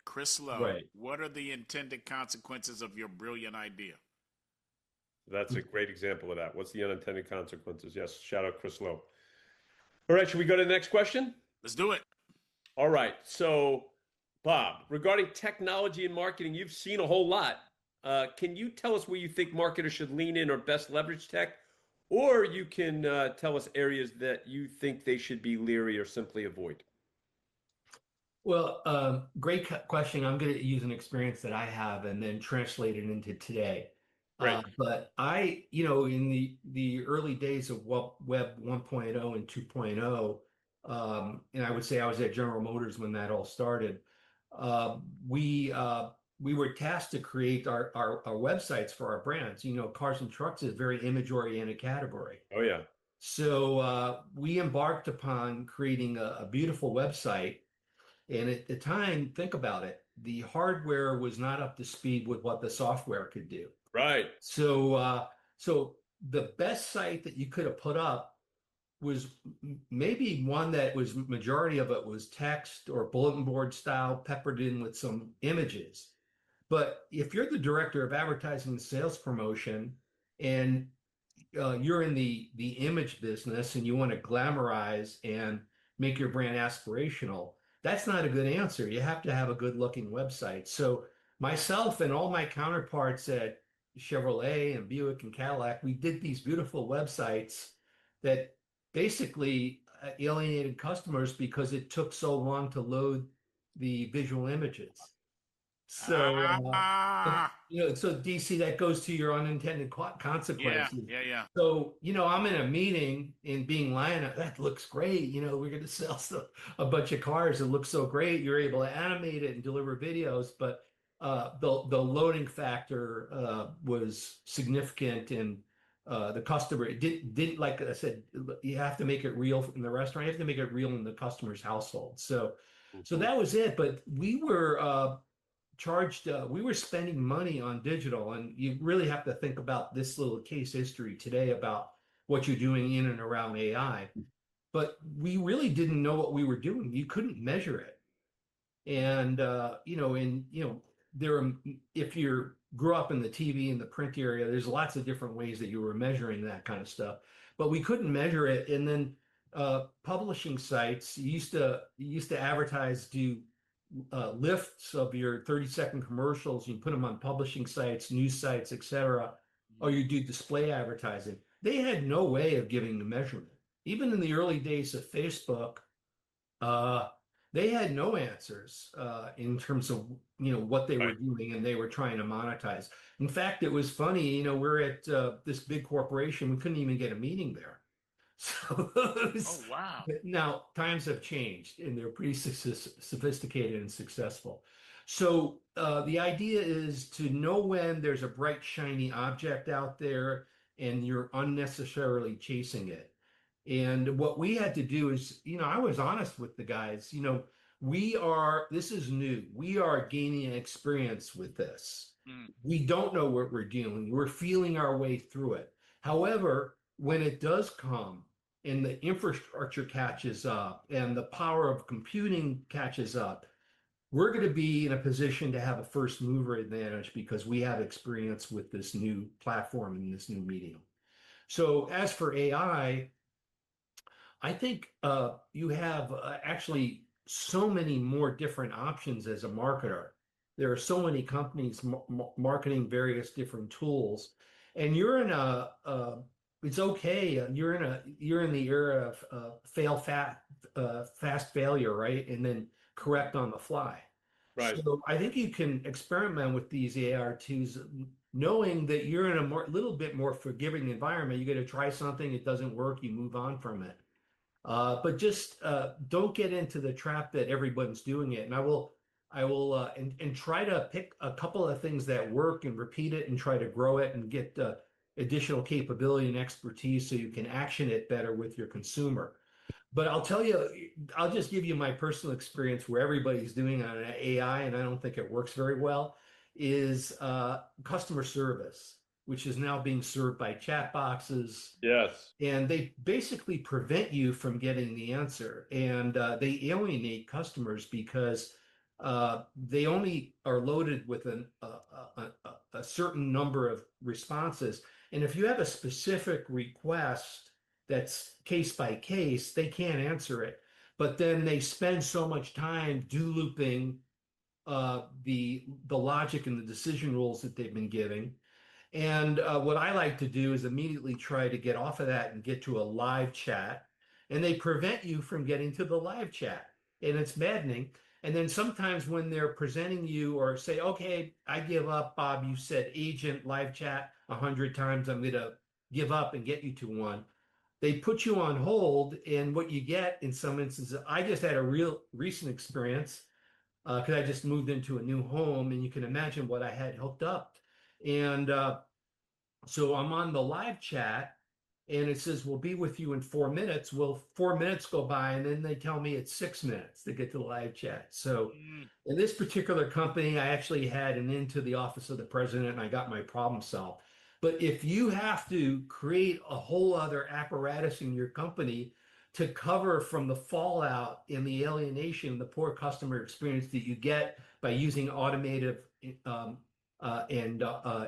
Chris Lowe? Right. What are the intended consequences of your brilliant idea? That's a great example of that. What's the unintended consequences? Yes, shout out Chris Lowe. All right, should we go to the next question? Let's do it. All right, so Bob, regarding technology and marketing, you've seen a whole lot. Can you tell us where you think marketers should lean in or best leverage tech? Or you can tell us areas that you think they should be leery or simply avoid. Well, great question. I'm going to use an experience that I have and then translate it into today. Right. But in the early days of Web 1.0 and 2.0, and I would say I was at General Motors when that all started. We were tasked to create our websites for our brands. Cars and trucks is a very image-oriented category. Oh yeah. So we embarked upon creating a beautiful website. And at the time, think about it, the hardware was not up to speed with what the software could do. Right. So the best site that you could have put up was maybe one that was majority of it was text or bulletin board style peppered in with some images. But if you're the director of advertising and sales promotion and you're in the image business and you want to glamorize and make your brand aspirational, that's not a good answer. You have to have a good looking website. So myself and all my counterparts at Chevrolet and Buick and Cadillac, we did these beautiful websites that basically alienated customers because it took so long to load the visual images. So, Ah, so DC, that goes to your unintended yeah, consequences. yeah, yeah. So, I'm in a meeting and being lying, that looks great. We're going to sell a bunch of cars. It looks so great. You're able to animate it and deliver videos, but the loading factor was significant, and the customer it didn't like I said, you have to make it real in the restaurant. You have to make it real in the customer's household. So Mhm. that was it. But we were we were spending money on digital, and you really have to think about this little case history today about what you're doing in and around AI. But we really didn't know what we were doing. You couldn't measure it. And there are, if you grew up in the TV and the print area, there's lots of different ways that you were measuring that kind of stuff. But we couldn't measure it. And then publishing sites used to advertise, do lifts of your 30-second commercials. You put them on publishing sites, news sites, etc. Or you do display advertising. They had no way of giving the measurement. Even in the early days of Facebook, uh, they had no answers in terms of what they were Right. doing, and they were trying to monetize. In fact, it was funny. We're at this big corporation. We couldn't even get a meeting there. So Oh, wow. now times have changed, and they're pretty sophisticated and successful. So the idea is to know when there's a bright, shiny object out there and you're unnecessarily chasing it. And what we had to do is, I was honest with the guys, this is new. We are gaining experience with this. Mm, We don't know what we're dealing. We're feeling our way through it. However, when it does come and the infrastructure catches up and the power of computing catches up, we're going to be in a position to have a first mover advantage because we have experience with this new platform and this new medium. So as for AI, I think you have actually so many more different options as a marketer. There are so many companies marketing various different tools, and you're in it's okay. You're in the era of fast failure, right? And then correct on the fly. Right. So I think you can experiment with these AR tools, knowing that you're in a little bit more forgiving environment. You get to try something, it doesn't work, you move on from it. But just don't get into the trap that everyone's doing it. And I will, and try to pick a couple of things that work and repeat it and try to grow it and get additional capability and expertise so you can action it better with your consumer. But I'll tell you, I'll just give you my personal experience where everybody's doing it on AI, and I don't think it works very well, is customer service, which is now being served by chat boxes, Yes. and they basically prevent you from getting the answer, and they alienate customers because they only are loaded with a certain number of responses, and if you have a specific request that's case by case, they can't answer it, but then they spend so much time do looping the logic and the decision rules that they've been giving. And what I like to do is immediately try to get off of that and get to a live chat. And they prevent you from getting to the live chat. And it's maddening. And then sometimes when they're presenting you or say, okay, I give up, Bob, you said agent live chat 100 times, I'm going to give up and get you to one. They put you on hold. And what you get in some instances, I just had a real recent experience because I just moved into a new home, and you can imagine what I had hooked up. And so I'm on the live chat, and it says, we'll be with you in 4 minutes. Well, 4 minutes go by, and then they tell me it's 6 minutes to get to the live chat. So mm, in this particular company, I actually had an into the office of the president, and I got my problem solved. But if you have to create a whole other apparatus in your company to cover from the fallout and the alienation, the poor customer experience that you get by using automated and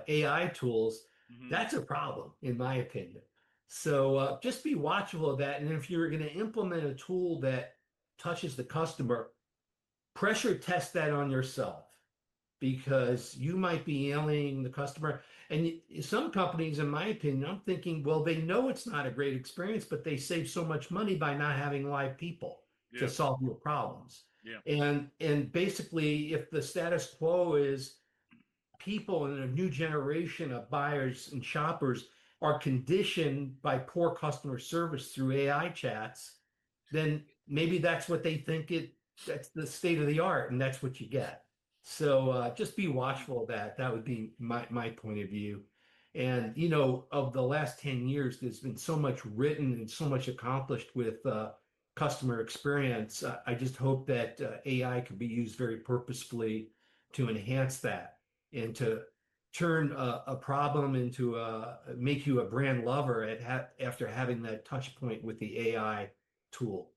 AI tools, mhm. that's a problem, in my opinion. So just be watchful of that. And if you're going to implement a tool that touches the customer, pressure test that on yourself because you might be alienating the customer. And some companies, in my opinion, I'm thinking, well, they know it's not a great experience, but they save so much money by not having live people to Yeah. solve your problems. Yeah. And basically, if the status quo is people in a new generation of buyers and shoppers are conditioned by poor customer service through AI chats, then maybe that's what they think that's the state of the art, and that's what you get. So just be watchful of that. That would be my point of view. And of the last 10 years, there's been so much written and so much accomplished with customer experience. I just hope that AI can be used very purposefully to enhance that and to turn a problem into make you a brand lover after having that touch point with the AI tool.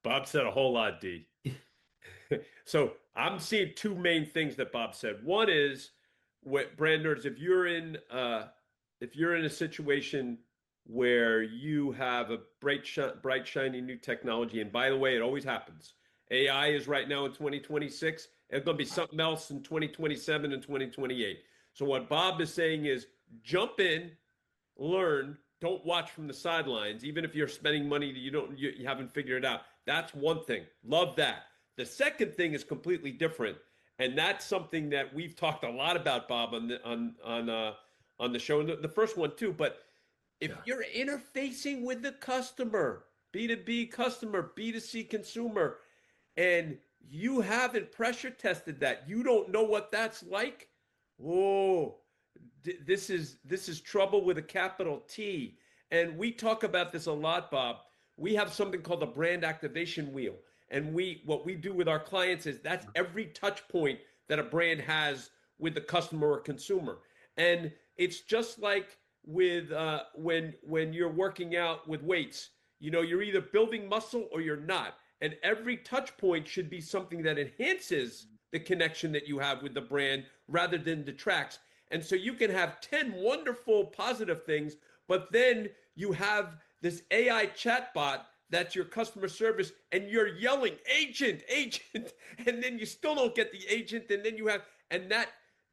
Bob said a whole lot, D. So I'm seeing two main things that Bob said. One is, what brand nerds, if you're in a situation where you have a bright shiny new technology, and by the way, it always happens. AI is right now in 2026. It's going to be something else in 2027 and 2028. So what Bob is saying is jump in, learn, don't watch from the sidelines, even if you're spending money that you haven't figured it out. That's one thing. Love that. The second thing is completely different, and that's something that we've talked a lot about, Bob, on the show, and the first one too. But if you're interfacing with the customer, B2B customer, B2C consumer, and you haven't pressure tested that, you don't know what that's like. Oh, this is trouble with a capital T. And we talk about this a lot, Bob. We have something called the brand activation wheel. And what we do with our clients is that's every touch point that a brand has with the customer or consumer. And it's just like with when you're working out with weights. You're either building muscle or you're not. And every touch point should be something that enhances the connection that you have with the brand rather than detracts. And so you can have 10 wonderful positive things, but then you have this AI chatbot that's your customer service, and you're yelling, agent, agent, and then you still don't get the agent, and then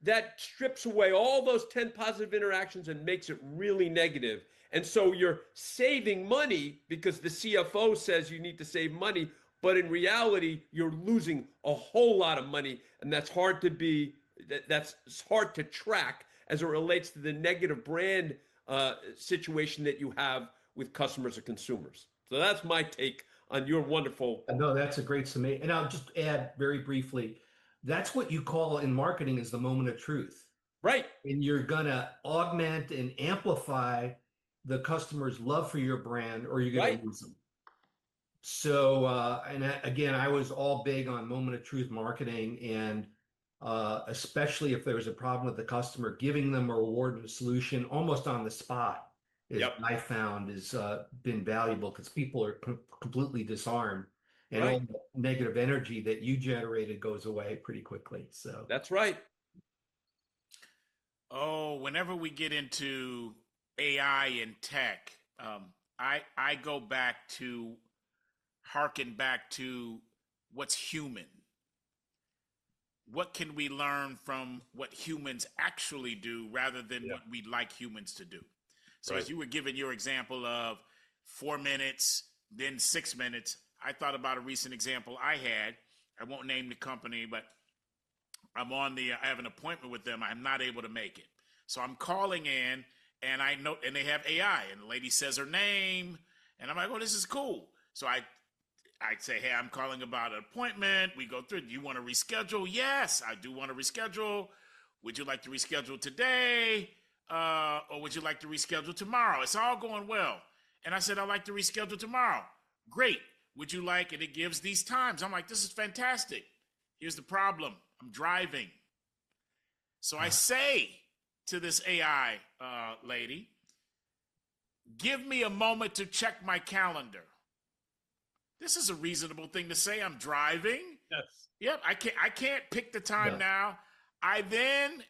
that strips away all those 10 positive interactions and makes it really negative. And so you're saving money because the CFO says you need to save money, but in reality, you're losing a whole lot of money, and that's hard to track as it relates to the negative brand situation that you have with customers or consumers. So that's my take on your wonderful. No, that's a great summation. And I'll just add very briefly, that's what you call in marketing is the moment of truth. Right. And you're gonna augment and amplify the customer's love for your brand, or you're gonna lose them. So, again, I was all big on moment of truth marketing, and especially if there was a problem with the customer, giving them a reward and a solution almost on the spot is I found has been valuable because people are completely disarmed, and all the negative energy that you generated goes away pretty quickly. So that's right. Oh, whenever we get into AI and tech, I go back to harken back to what's human. What can we learn from what humans actually do rather than what we'd like humans to do? So as you were giving your example of 4 minutes, then 6 minutes, I thought about a recent example I had. I won't name the company, but I have an appointment with them. I'm not able to make it. So I'm calling in, and I know, and they have AI, and the lady says her name, and I'm like, oh, this is cool. So I say, hey, I'm calling about an appointment. We go through, do you want to reschedule? Yes, I do want to reschedule. Would you like to reschedule today? Or would you like to reschedule tomorrow? It's all going well. And I said, I'd like to reschedule tomorrow. Great. Would you like, and it gives these times. I'm like, this is fantastic. Here's the problem. I'm driving. So I say to this AI lady, give me a moment to check my calendar. This is a reasonable thing to say. I'm driving. Yes. Yep. I can't pick the time now. I then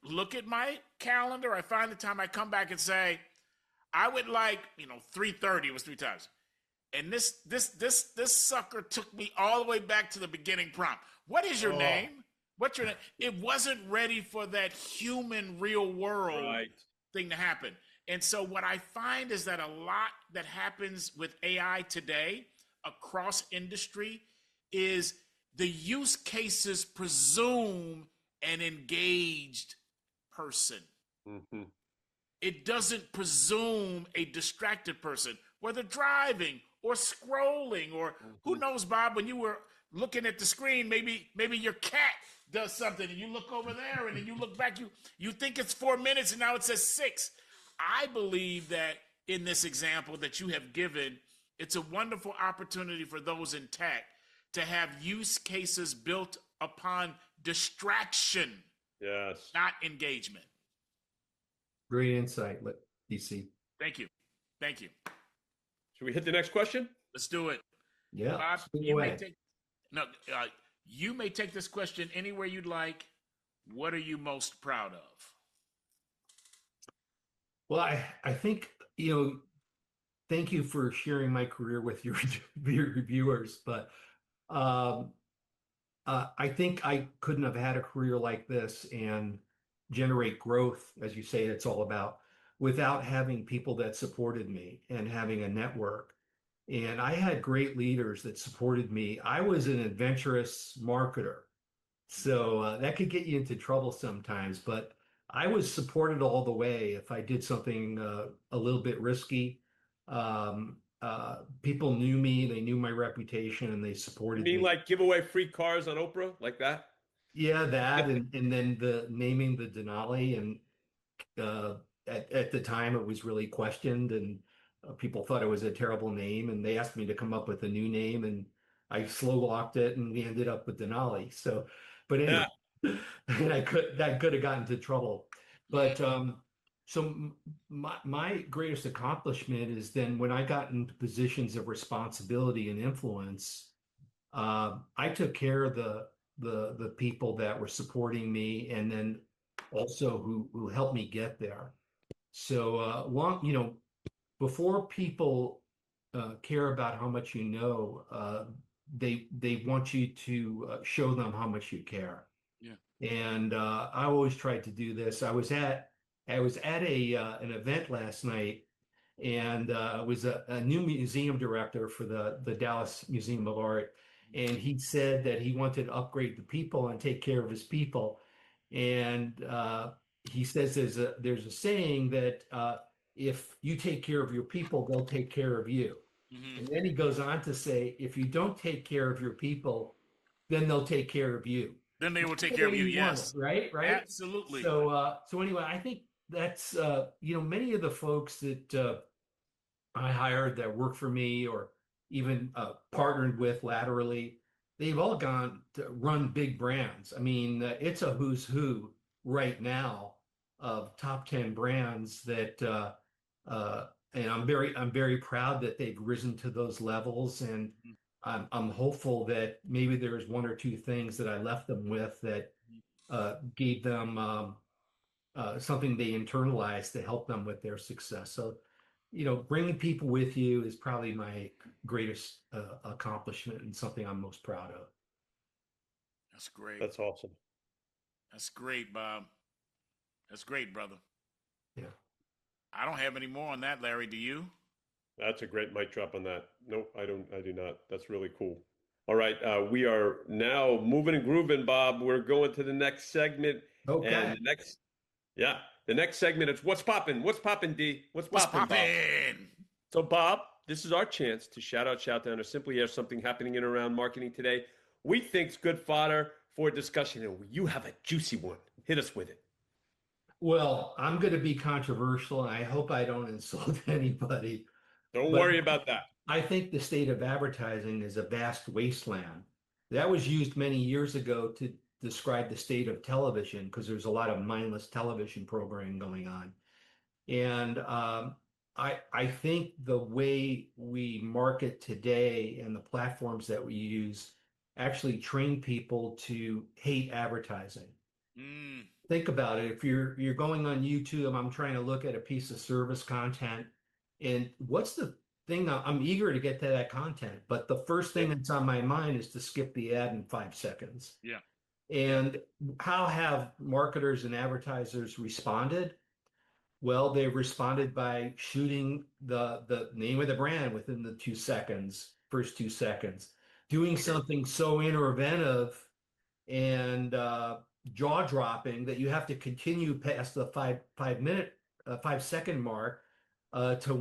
look at my calendar. I find the time. I come back and say, I would like, 3:30. It was 3 times. And this sucker took me all the way back to the beginning prompt. What is your name? What's your name? It wasn't ready for that human real world Right. thing to happen. And so what I find is that a lot that happens with AI today across industry is the use cases presume an engaged person. Mm-hmm. It doesn't presume a distracted person, whether driving or scrolling or who knows, Bob, when you were looking at the screen, maybe your cat does something and you look over there and then you look back, you think it's 4 minutes and now it says 6. I believe that in this example that you have given, it's a wonderful opportunity for those in tech to have use cases built upon distraction, Yes. not engagement. Great insight, DC. Thank you. Thank you. Should we hit the next question? Let's do it. Yeah. Bob, swing you away. may take you may take this question anywhere you'd like. What are you most proud of? Well, I think, thank you for sharing my career with your reviewers, but I think I couldn't have had a career like this and generate growth, as you say, it's all about, without having people that supported me and having a network. And I had great leaders that supported me. I was an adventurous marketer, so that could get you into trouble sometimes, but I was supported all the way. If I did something a little bit risky, people knew me, they knew my reputation, and they You supported mean me. like give away free cars on Oprah like that? Yeah, that and then the naming the Denali, and uh, at the time it was really questioned, and people thought it was a terrible name, and they asked me to come up with a new name, and I slow walked it, and we ended up with Denali. So, but anyway, Yeah. and that could have gotten into trouble. But so my greatest accomplishment is then when I got into positions of responsibility and influence, I took care of the people that were supporting me, and then also who helped me get there. So before people care about how much you know, they want you to show them how much you care. Yeah. And I always tried to do this. I was at a an event last night, and it was a new museum director for the Dallas Museum of Art, and he said that he wanted to upgrade the people and take care of his people. And he says there's a saying that if you take care of your people, they'll take care of you. Mm-hmm. And then he goes on to say, if you don't take care of your people, then they'll take care of you. Then they will take The care of way you. you want it, Yes, right? absolutely. So anyway, I think that's many of the folks that I hired that work for me, or even partnered with laterally, they've all gone to run big brands. I mean, it's a who's who right now of top 10 brands that, and I'm very proud that they've risen to those levels. And I'm hopeful that maybe there's one or two things that I left them with that gave them something they internalized to help them with their success. So, bringing people with you is probably my greatest accomplishment and something I'm most proud of. That's great. That's awesome. That's great, Bob. That's great, brother. Yeah. I don't have any more on that, Larry. Do you? That's a great mic drop on that. Nope, I do not. That's really cool. All right, we are now moving and grooving, Bob. We're going to the next segment. Okay. And the next segment is What's Poppin'? What's poppin', D? What's poppin', Bob? Poppin'? So, Bob, this is our chance to shout out, shout down, or simply have something happening in and around marketing today we think's good fodder for discussion, and you have a juicy one. Hit us with it. Well, I'm going to be controversial, and I hope I don't insult anybody. Don't But worry about that. I think the state of advertising is a vast wasteland. That was used many years ago to describe the state of television, because there's a lot of mindless television programming going on. And I think the way we market today and the platforms that we use actually train people to hate advertising. Think about it. If you're going on YouTube, I'm trying to look at a piece of service content, and what's the thing? I'm eager to get to that content, but the first thing that's on my mind is to skip the ad in 5 seconds. Yeah. And how have marketers and advertisers responded? Well, they've responded by shooting the name of the brand within the 2 seconds, first 2 seconds, doing Sure. something so innovative and jaw-dropping that you have to continue past the 5 second mark to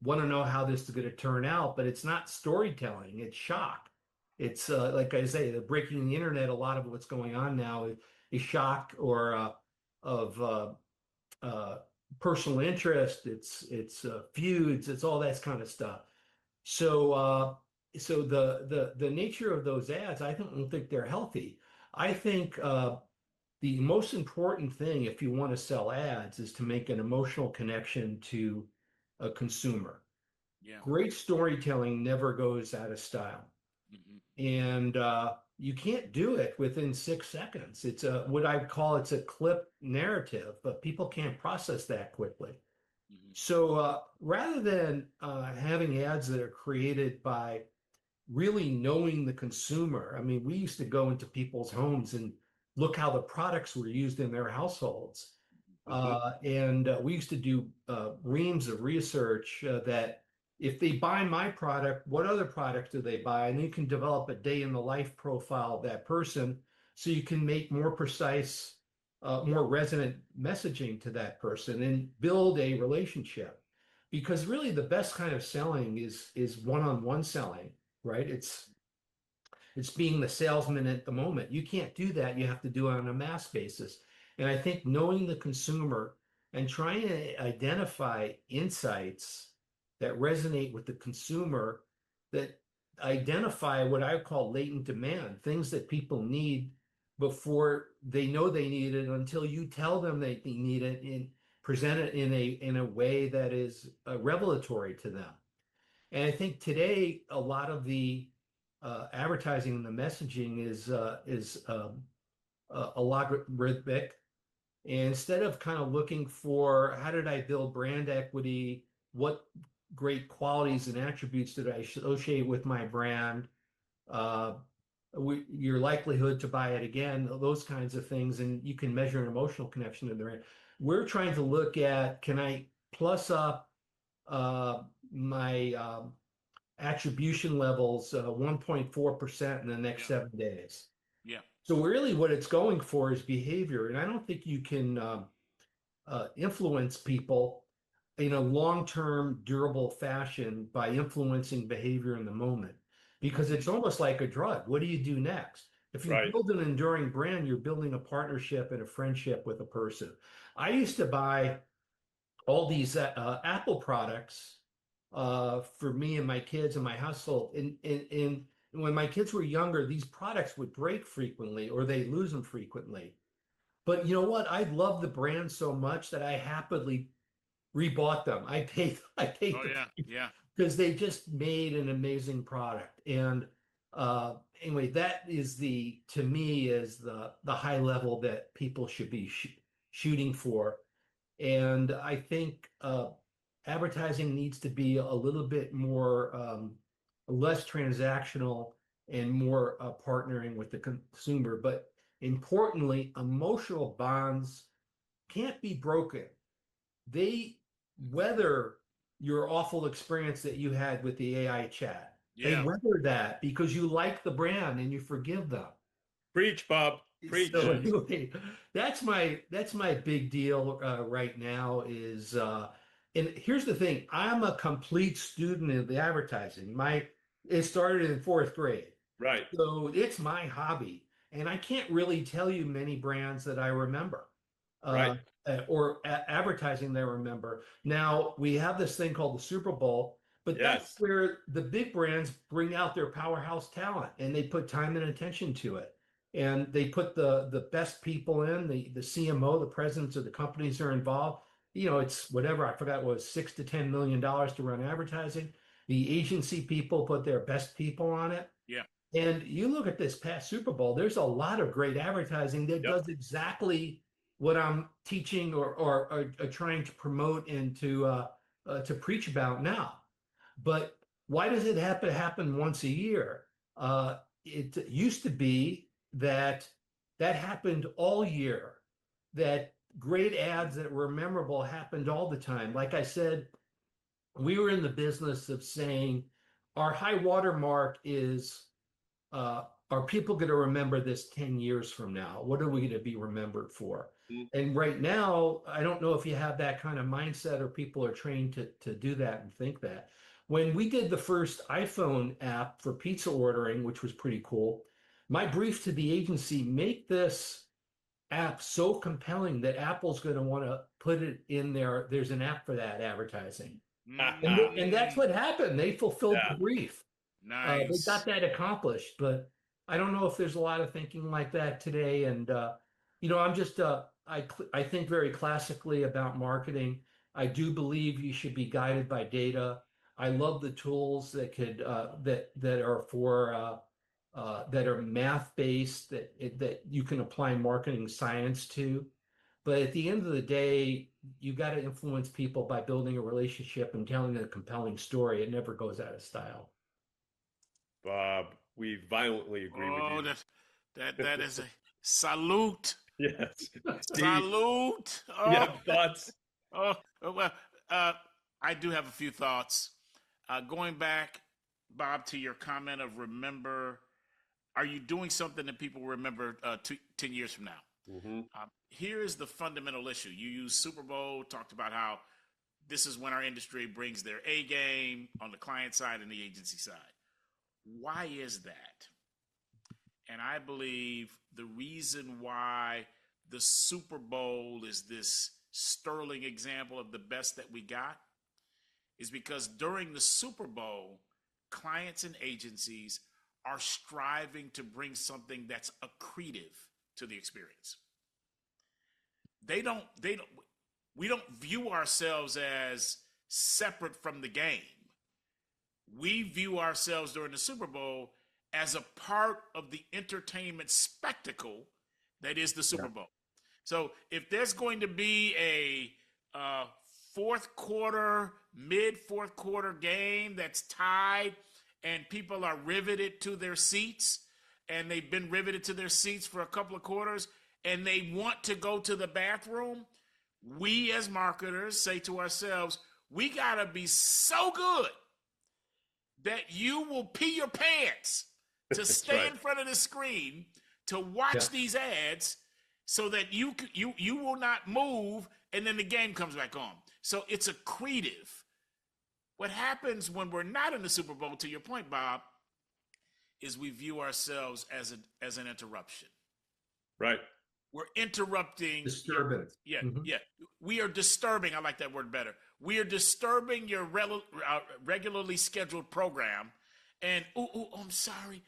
wanna know how this is going to turn out. But it's not storytelling; it's shock. It's like I say, the breaking the internet. A lot of what's going on now is shock or of uh, personal interest. It's feuds. It's all that kind of stuff. So the nature of those ads, I don't think they're healthy. I think the most important thing if you want to sell ads is to make an emotional connection to a consumer. Yeah. Great storytelling never goes out of style, Hmm. and you can't do it within 6 seconds. It's a what I call it's a clip narrative, but people can't process that quickly. Hmm. So rather than having ads that are created by really knowing the consumer. I mean, we used to go into people's homes and look how the products were used in their households. Hmm. And we used to do reams of research that if they buy my product, what other products do they buy? And you can develop a day in the life profile of that person so you can make more precise, more resonant messaging to that person and build a relationship. Because really the best kind of selling is one-on-one selling, right? It's being the salesman at the moment. You can't do that. You have to do it on a mass basis. And I think knowing the consumer and trying to identify insights that resonate with the consumer, that identify what I call latent demand, things that people need before they know they need it until you tell them they need it and present it in a way that is revelatory to them. And I think today a lot of the advertising and the messaging is a logarithmic. And instead of kind of looking for how did I build brand equity, what great qualities and attributes did I associate with my brand, uh, your likelihood to buy it again, those kinds of things, and you can measure an emotional connection to the brand. We're trying to look at can I plus up my attribution levels 1.4% in the next Yeah. 7 days. Yeah. So really what it's going for is behavior. And I don't think you can influence people in a long-term durable fashion by influencing behavior in the moment because Hmm. it's almost like a drug. What do you do next? If you Right. build an enduring brand, you're building a partnership and a friendship with a person. I used to buy all these Apple products for me and my kids and my household. And when my kids were younger, these products would break frequently or they lose them frequently. But you know what? I love the brand so much that I happily rebought them. I paid Oh the yeah. price Yeah. because they just made an amazing product. And anyway, that is to me is the high level that people should be shooting for. And I think advertising needs to be a little bit more less transactional and more partnering with the consumer. But importantly, emotional bonds can't be broken. They weather your awful experience that you had with the AI chat. They Yeah. weather that because you like the brand and you forgive them. Preach, Bob. So Preach. Yeah. anyway, that's my big deal right now is and here's the thing, I'm a complete student of the advertising. It started in fourth grade. Right. So it's my hobby. And I can't really tell you many brands that I remember Right. uh, or advertising that I remember. Now, we have this thing called the Super Bowl, but that's Yes. where the big brands bring out their powerhouse talent and they put time and attention to it. And they put the best people in, the CMO, the presidents of the companies are involved. You know, it's whatever, I forgot what it was $6 to $10 million to run advertising. The agency people put their best people on it. Yeah. And you look at this past Super Bowl, there's a lot of great advertising that Yep. does exactly what I'm teaching or trying to promote and to preach about now. But why does it have to happen once a year? It used to be that that happened all year, that great ads that were memorable happened all the time. Like I said, we were in the business of saying our high water mark is are people going to remember this 10 years from now? What are we going to be remembered for? Mm. And right now, I don't know if you have that kind of mindset or people are trained to do that and think that. When we did the first iPhone app for pizza ordering, which was pretty cool, my brief to the agency, make this app so compelling that Apple's going to want to put it in there. There's an app for that advertising. And that's what happened. They fulfilled the Yeah. brief. They got Nice. that accomplished, but I don't know if there's a lot of thinking like that today. And I'm just I think very classically about marketing. I do believe you should be guided by data. I love the tools that could that are for that are math based that you can apply marketing science to. But at the end of the day, you got to influence people by building a relationship and telling a compelling story. It never goes out of style. Bob, we violently agree with Oh, you. that is a salute. Yes. D, Salute. you Oh, have thoughts? well, I do have a few thoughts. Going back, Bob, to your comment of remember, are you doing something that people remember 10 years from now? Mm-hmm. Here is the fundamental issue. You use Super Bowl, talked about how this is when our industry brings their A game on the client side and the agency side. Why is that? And I believe the reason why the Super Bowl is this sterling example of the best that we got is because during the Super Bowl, clients and agencies are striving to bring something that's accretive to the experience. We don't view ourselves as separate from the game. We view ourselves during the Super Bowl as a part of the entertainment spectacle that is the Super Bowl. So if there's going to be a mid fourth quarter game that's tied and people are riveted to their seats and they've been riveted to their seats for a couple of quarters and they want to go to the bathroom, we as marketers say to ourselves, we got to be so good that you will pee your pants to stay in front of the screen to watch these ads so that you will not move and then the game comes back on. So it's accretive. What happens when we're not in the Super Bowl, to your point, Bob, is we view ourselves as an interruption. Right. We're interrupting. Disturbance. Yeah. We are disturbing. I like that word better. We are disturbing your regularly scheduled program. And, I'm sorry.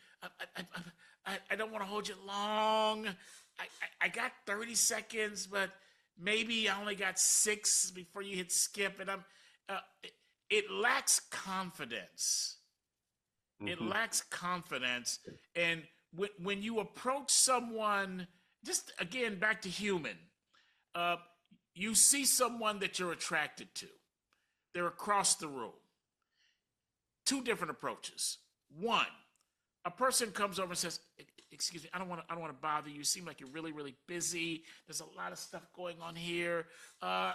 I don't want to hold you long. I got 30 seconds, but maybe I only got 6 before you hit skip. And it lacks confidence. Mm-hmm. It lacks confidence. And when you approach someone, just again, back to human, you see someone that you're attracted to. They're across the room. 2 different approaches. One, a person comes over and says, excuse me, I don't want to bother you. You seem like you're really, really busy. There's a lot of stuff going on here. Can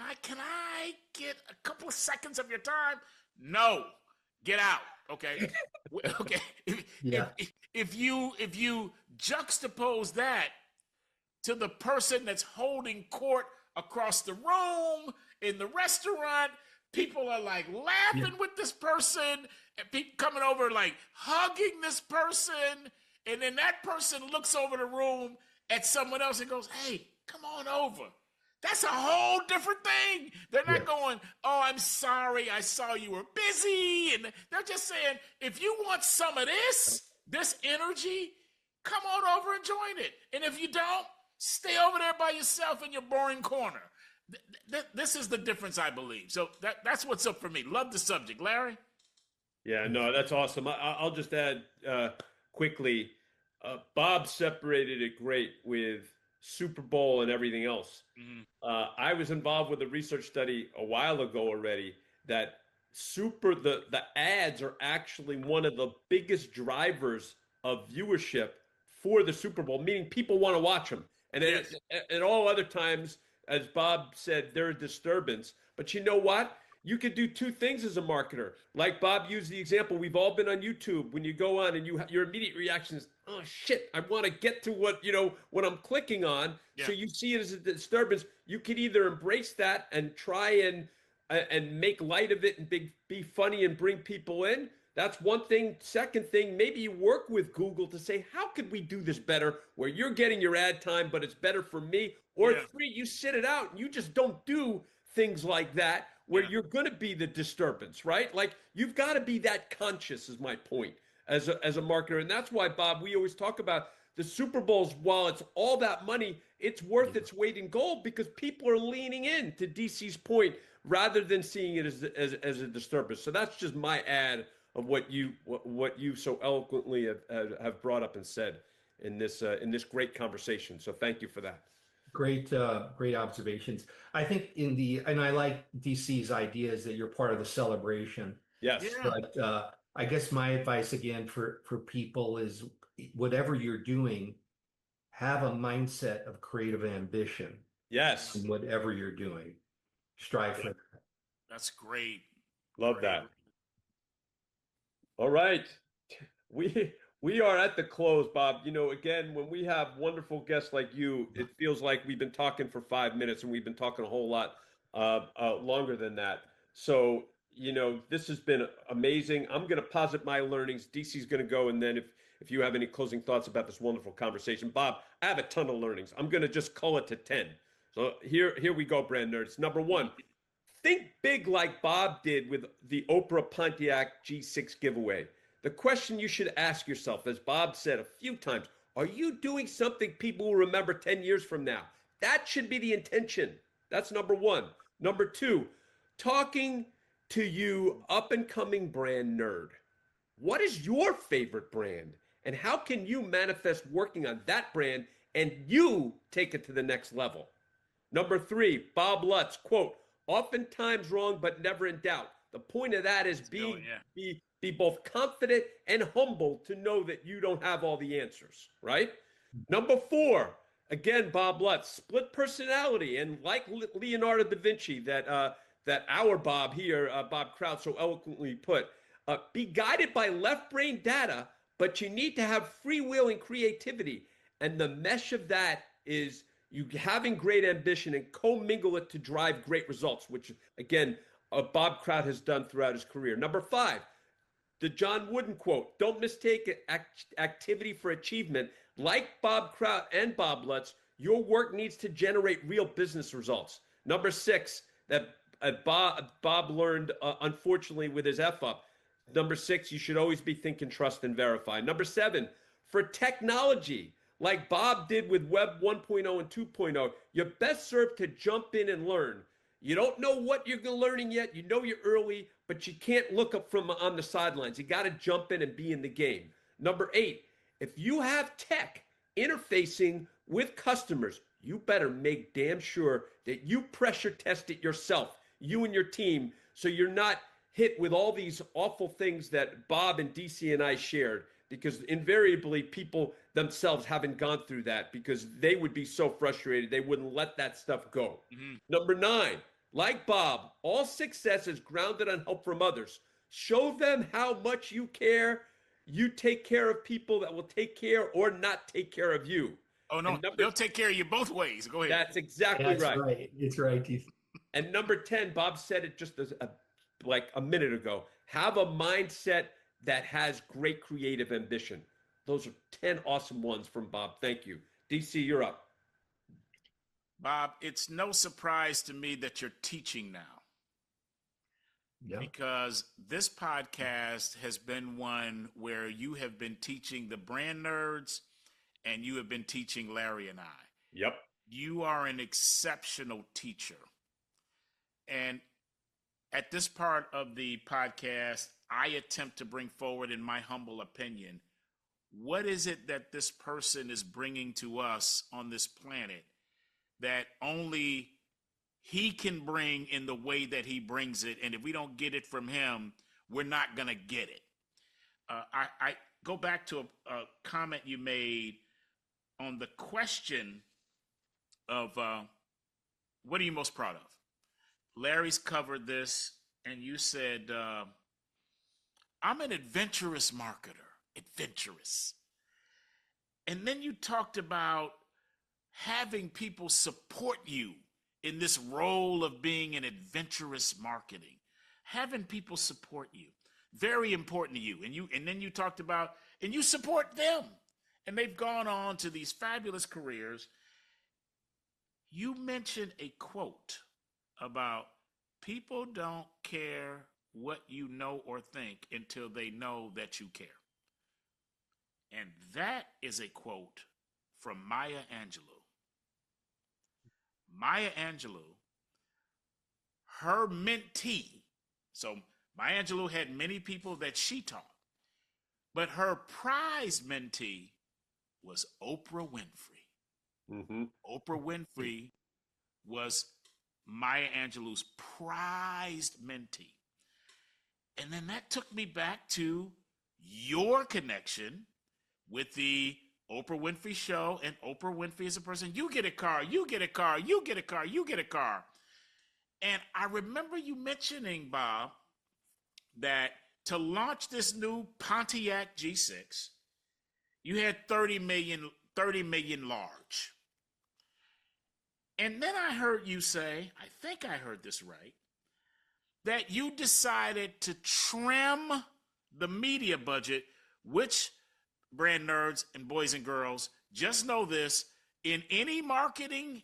I get a couple of seconds of your time? No, get out. Okay. Okay. If you juxtapose that to the person that's holding court across the room in the restaurant, people are like laughing with this person and people coming over like hugging this person. And then that person looks over the room at someone else and goes, hey, come on over. That's a whole different thing. They're not going, oh, I'm sorry, I saw you were busy. And they're just saying, if you want some of this energy, come on over and join it. And if you don't, stay over there by yourself in your boring corner. This is the difference, I believe. So that's what's up for me. Love the subject. Larry? Yeah, no, that's awesome. I'll just add quickly, Bob separated it great with Super Bowl and everything else. Mm-hmm. I was involved with a research study a while ago already that the ads are actually one of the biggest drivers of viewership for the Super Bowl, meaning people want to watch them. And Yes. at all other times, as Bob said, they're a disturbance. But you know what? You could do two things as a marketer. Like Bob used the example, we've all been on YouTube. When you go on and your immediate reaction is, oh shit, I want to get to what I'm clicking on. Yeah. So you see it as a disturbance. You could either embrace that and try and make light of it and be funny and bring people in. That's one thing. Second thing, maybe you work with Google to say, how could we do this better where you're getting your ad time, but it's better for me? Or Yeah. three, you sit it out and you just don't do things like that where you're going to be the disturbance, right? Like you've got to be that conscious is my point as a marketer. And that's why, Bob, we always talk about the Super Bowls. While it's all that money, it's worth its weight in gold because people are leaning in to DC's point rather than seeing it as a disturbance. So that's just my ad of what you so eloquently have brought up and said in this great conversation. So thank you for that. Great observations. I think and I like DC's ideas that you're part of the celebration. Yes. Yeah. But I guess my advice again for people is whatever you're doing, have a mindset of creative ambition. Yes. In whatever you're doing, strive for that. That's great. Love that. All right. We are at the close, Bob. You know, again, when we have wonderful guests like you, it feels like we've been talking for 5 minutes and we've been talking a whole lot longer than that. So, you know, this has been amazing. I'm going to posit my learnings. DC's going to go. And then if you have any closing thoughts about this wonderful conversation, Bob, I have a ton of learnings. I'm going to just cull it to 10. So here we go, brand nerds. Number one, think big like Bob did with the Oprah Pontiac G6 giveaway. The question you should ask yourself, as Bob said a few times, are you doing something people will remember 10 years from now? That should be the intention. That's number one. Number two, talking to you up and coming brand nerd. What is your favorite brand? And how can you manifest working on that brand and you take it to the next level? Number three, Bob Lutz, quote, oftentimes wrong, but never in doubt. The point of that is be both confident and humble to know that you don't have all the answers, right? Number four, again, Bob Lutz, split personality. And like Leonardo da Vinci, that our Bob here, Bob Kraut, so eloquently put, be guided by left brain data, but you need to have free will and creativity. And the mesh of that is you having great ambition and commingle it to drive great results, which, again, Bob Kraut has done throughout his career. Number five, the John Wooden quote, don't mistake activity for achievement. Like Bob Kraut and Bob Lutz, your work needs to generate real business results. Number six, that Bob learned, unfortunately, with his F-up. Number six, you should always be thinking, trust, and verify. Number seven, for technology, like Bob did with Web 1.0 and 2.0, you're best served to jump in and learn. You don't know what you're learning yet. You know you're early, but you can't look up from on the sidelines. You got to jump in and be in the game. Number eight, if you have tech interfacing with customers, you better make damn sure that you pressure test it yourself, you and your team, so you're not hit with all these awful things that Bob and DC and I shared, because invariably people themselves haven't gone through that because they would be so frustrated they wouldn't let that stuff go. Mm-hmm. Number nine, like Bob, all success is grounded on help from others. Show them how much you care. You take care of people that will take care or not take care of you. Oh, no, they'll take care of you both ways. Go ahead. That's exactly right. That's right. It's right, Keith. And number 10, Bob said it just like a minute ago. Have a mindset that has great creative ambition. Those are 10 awesome ones from Bob. Thank you. DC, you're up. Bob, it's no surprise to me that you're teaching now. Yeah. Because this podcast has been one where you have been teaching the brand nerds and you have been teaching Larry and I. Yep. You are an exceptional teacher. And at this part of the podcast, I attempt to bring forward, in my humble opinion, what is it that this person is bringing to us on this planet that only he can bring in the way that he brings it. And if we don't get it from him, we're not going to get it. go back to a comment you made on the question of what are you most proud of? Larry's covered this, and you said, I'm an adventurous marketer, adventurous. And then you talked about having people support you in this role of being an adventurous marketing, having people support you, very important to you. And then you talked about, and you support them, and they've gone on to these fabulous careers. You mentioned a quote about people don't care what you know or think until they know that you care. And that is a quote from Maya Angelou. Maya Angelou, her mentee, so Maya Angelou had many people that she taught, but her prize mentee was Oprah Winfrey. Mm-hmm. Oprah Winfrey was Maya Angelou's prized mentee. And then that took me back to your connection with the Oprah Winfrey show, and Oprah Winfrey is a person, you get a car, you get a car, you get a car, you get a car. And I remember you mentioning, Bob, that to launch this new Pontiac G6, you had 30 million large. And then I heard you say, I think I heard this right, that you decided to trim the media budget, which, brand nerds and boys and girls, just know this, in any marketing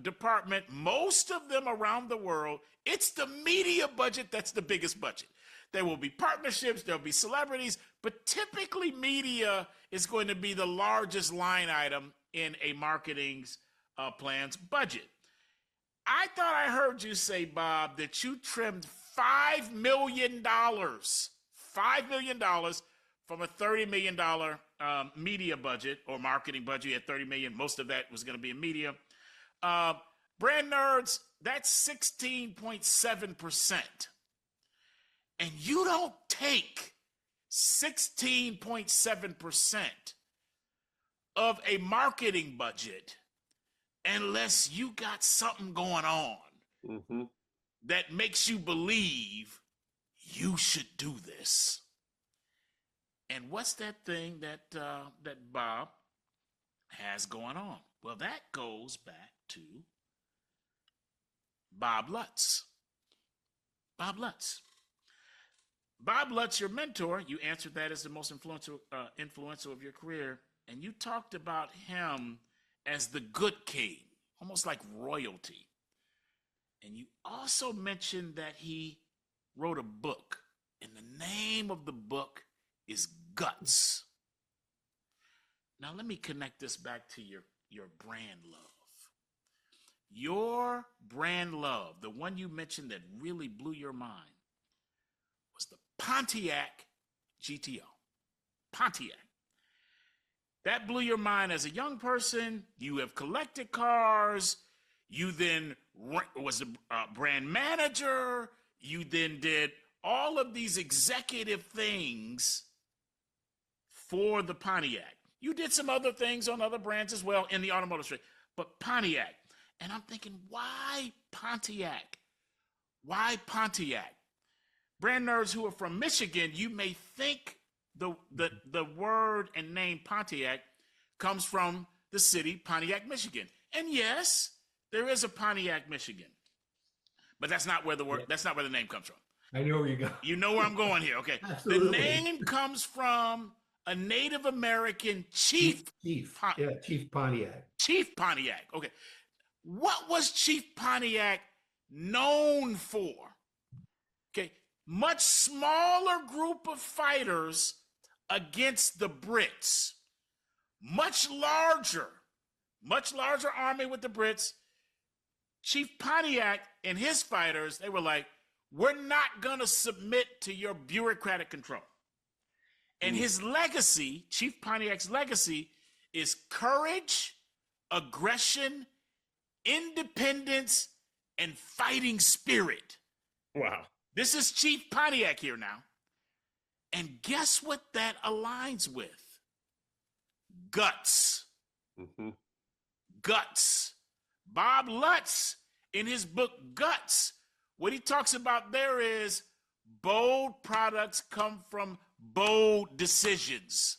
department, most of them around the world, it's the media budget that's the biggest budget. There will be partnerships, there'll be celebrities, but typically media is going to be the largest line item in a marketing's plan's budget. I thought I heard you say, Bob, that you trimmed $5 million from a $30 million media budget or marketing budget. You had $30 million. Most of that was going to be in media. Brand nerds, that's 16.7%. And you don't take 16.7% of a marketing budget unless you got something going on that makes you believe you should do this. And what's that thing that that Bob has going on? Well, that goes back to Bob Lutz. Bob Lutz. Bob Lutz, your mentor, you answered that as the most influential of your career, and you talked about him as the good king, almost like royalty. And you also mentioned that he wrote a book, and the name of the book is Guts. Now, let me connect this back to your brand love. Your brand love, the one you mentioned that really blew your mind, was the Pontiac GTO. Pontiac. That blew your mind as a young person. You have collected cars. You then was a brand manager. You then did all of these executive things for the Pontiac. You did some other things on other brands as well in the automotive industry, but Pontiac. And I'm thinking, why Pontiac? Why Pontiac? Brand nerds who are from Michigan, you may think the word and name Pontiac comes from the city Pontiac, Michigan. And yes, there is a Pontiac, Michigan. But that's not where the name comes from. I know where you go. You know where I'm going here, okay? Absolutely. The name comes from a Native American chief. Chief Pontiac. Chief Pontiac, okay. What was Chief Pontiac known for? Okay, much smaller group of fighters against the Brits. Much larger army with the Brits. Chief Pontiac and his fighters, they were like, we're not going to submit to your bureaucratic control. And his legacy, Chief Pontiac's legacy, is courage, aggression, independence, and fighting spirit. Wow. This is Chief Pontiac here now. And guess what that aligns with? Guts. Mm-hmm. Guts. Bob Lutz, in his book Guts, what he talks about there is bold products come from bold decisions.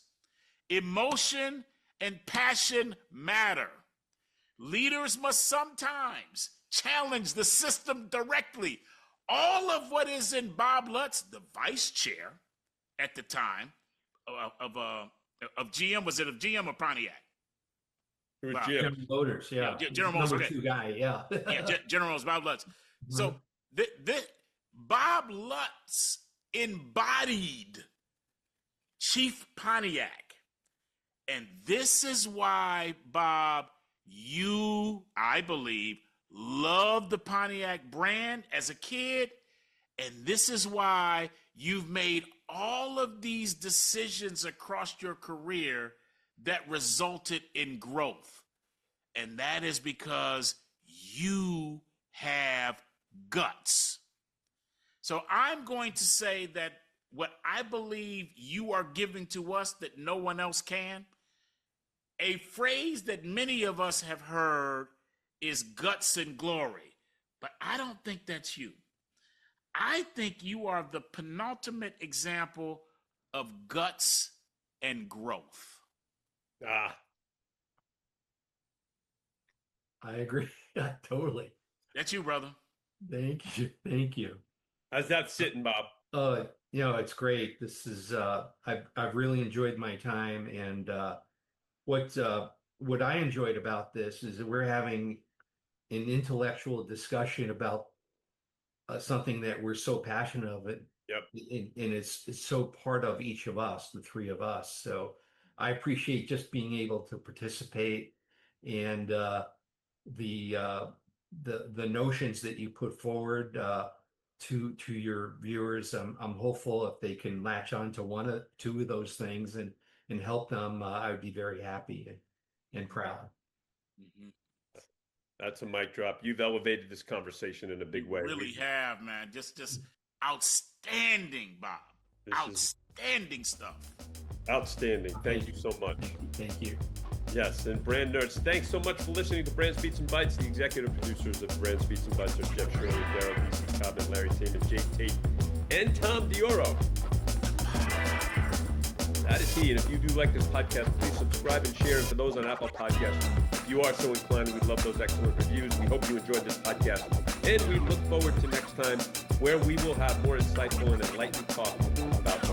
Emotion and passion matter. Leaders must sometimes challenge the system directly. All of what is in Bob Lutz, the vice chair at the time of GM, was it of GM or Pontiac? It was Bob. Jim. General Motors, yeah. General Motors, Number okay. 2 guy, yeah. General was Bob Lutz. So Bob Lutz embodied Chief Pontiac. And this is why, Bob, you, I believe, loved the Pontiac brand as a kid. And this is why you've made all of these decisions across your career that resulted in growth. And that is because you have guts. So I'm going to say that what I believe you are giving to us that no one else can, a phrase that many of us have heard is guts and glory, but I don't think that's you. I think you are the penultimate example of guts and growth. I agree. Totally. That's you, brother. Thank you. Thank you. How's that sitting, Bob? It's great. This is I've really enjoyed my time, and what I enjoyed about this is that we're having an intellectual discussion about something that we're so passionate of it. Yep. And it's so part of each of us, the three of us. So I appreciate just being able to participate, and the notions that you put forward to your viewers. I'm hopeful if they can latch on to one or two of those things and help them, I would be very happy and proud. Mm-hmm. That's a mic drop. You've elevated this conversation in a big way. Really have, man. Just outstanding, Bob. Outstanding stuff. Outstanding. Thank you so much. Thank you. Yes, and brand nerds, thanks so much for listening to Brands, Beats, and Bites. The executive producers of Brands, Beats, and Bites are Jeff Shirley, Darryl, DC, Cobbin and Larry, Taman, Jake Tate, and Tom Dioro. That is he. And if you do like this podcast, please subscribe and share. And for those on Apple Podcasts, if you are so inclined, we'd love those excellent reviews. We hope you enjoyed this podcast. And we look forward to next time, where we will have more insightful and enlightened talk about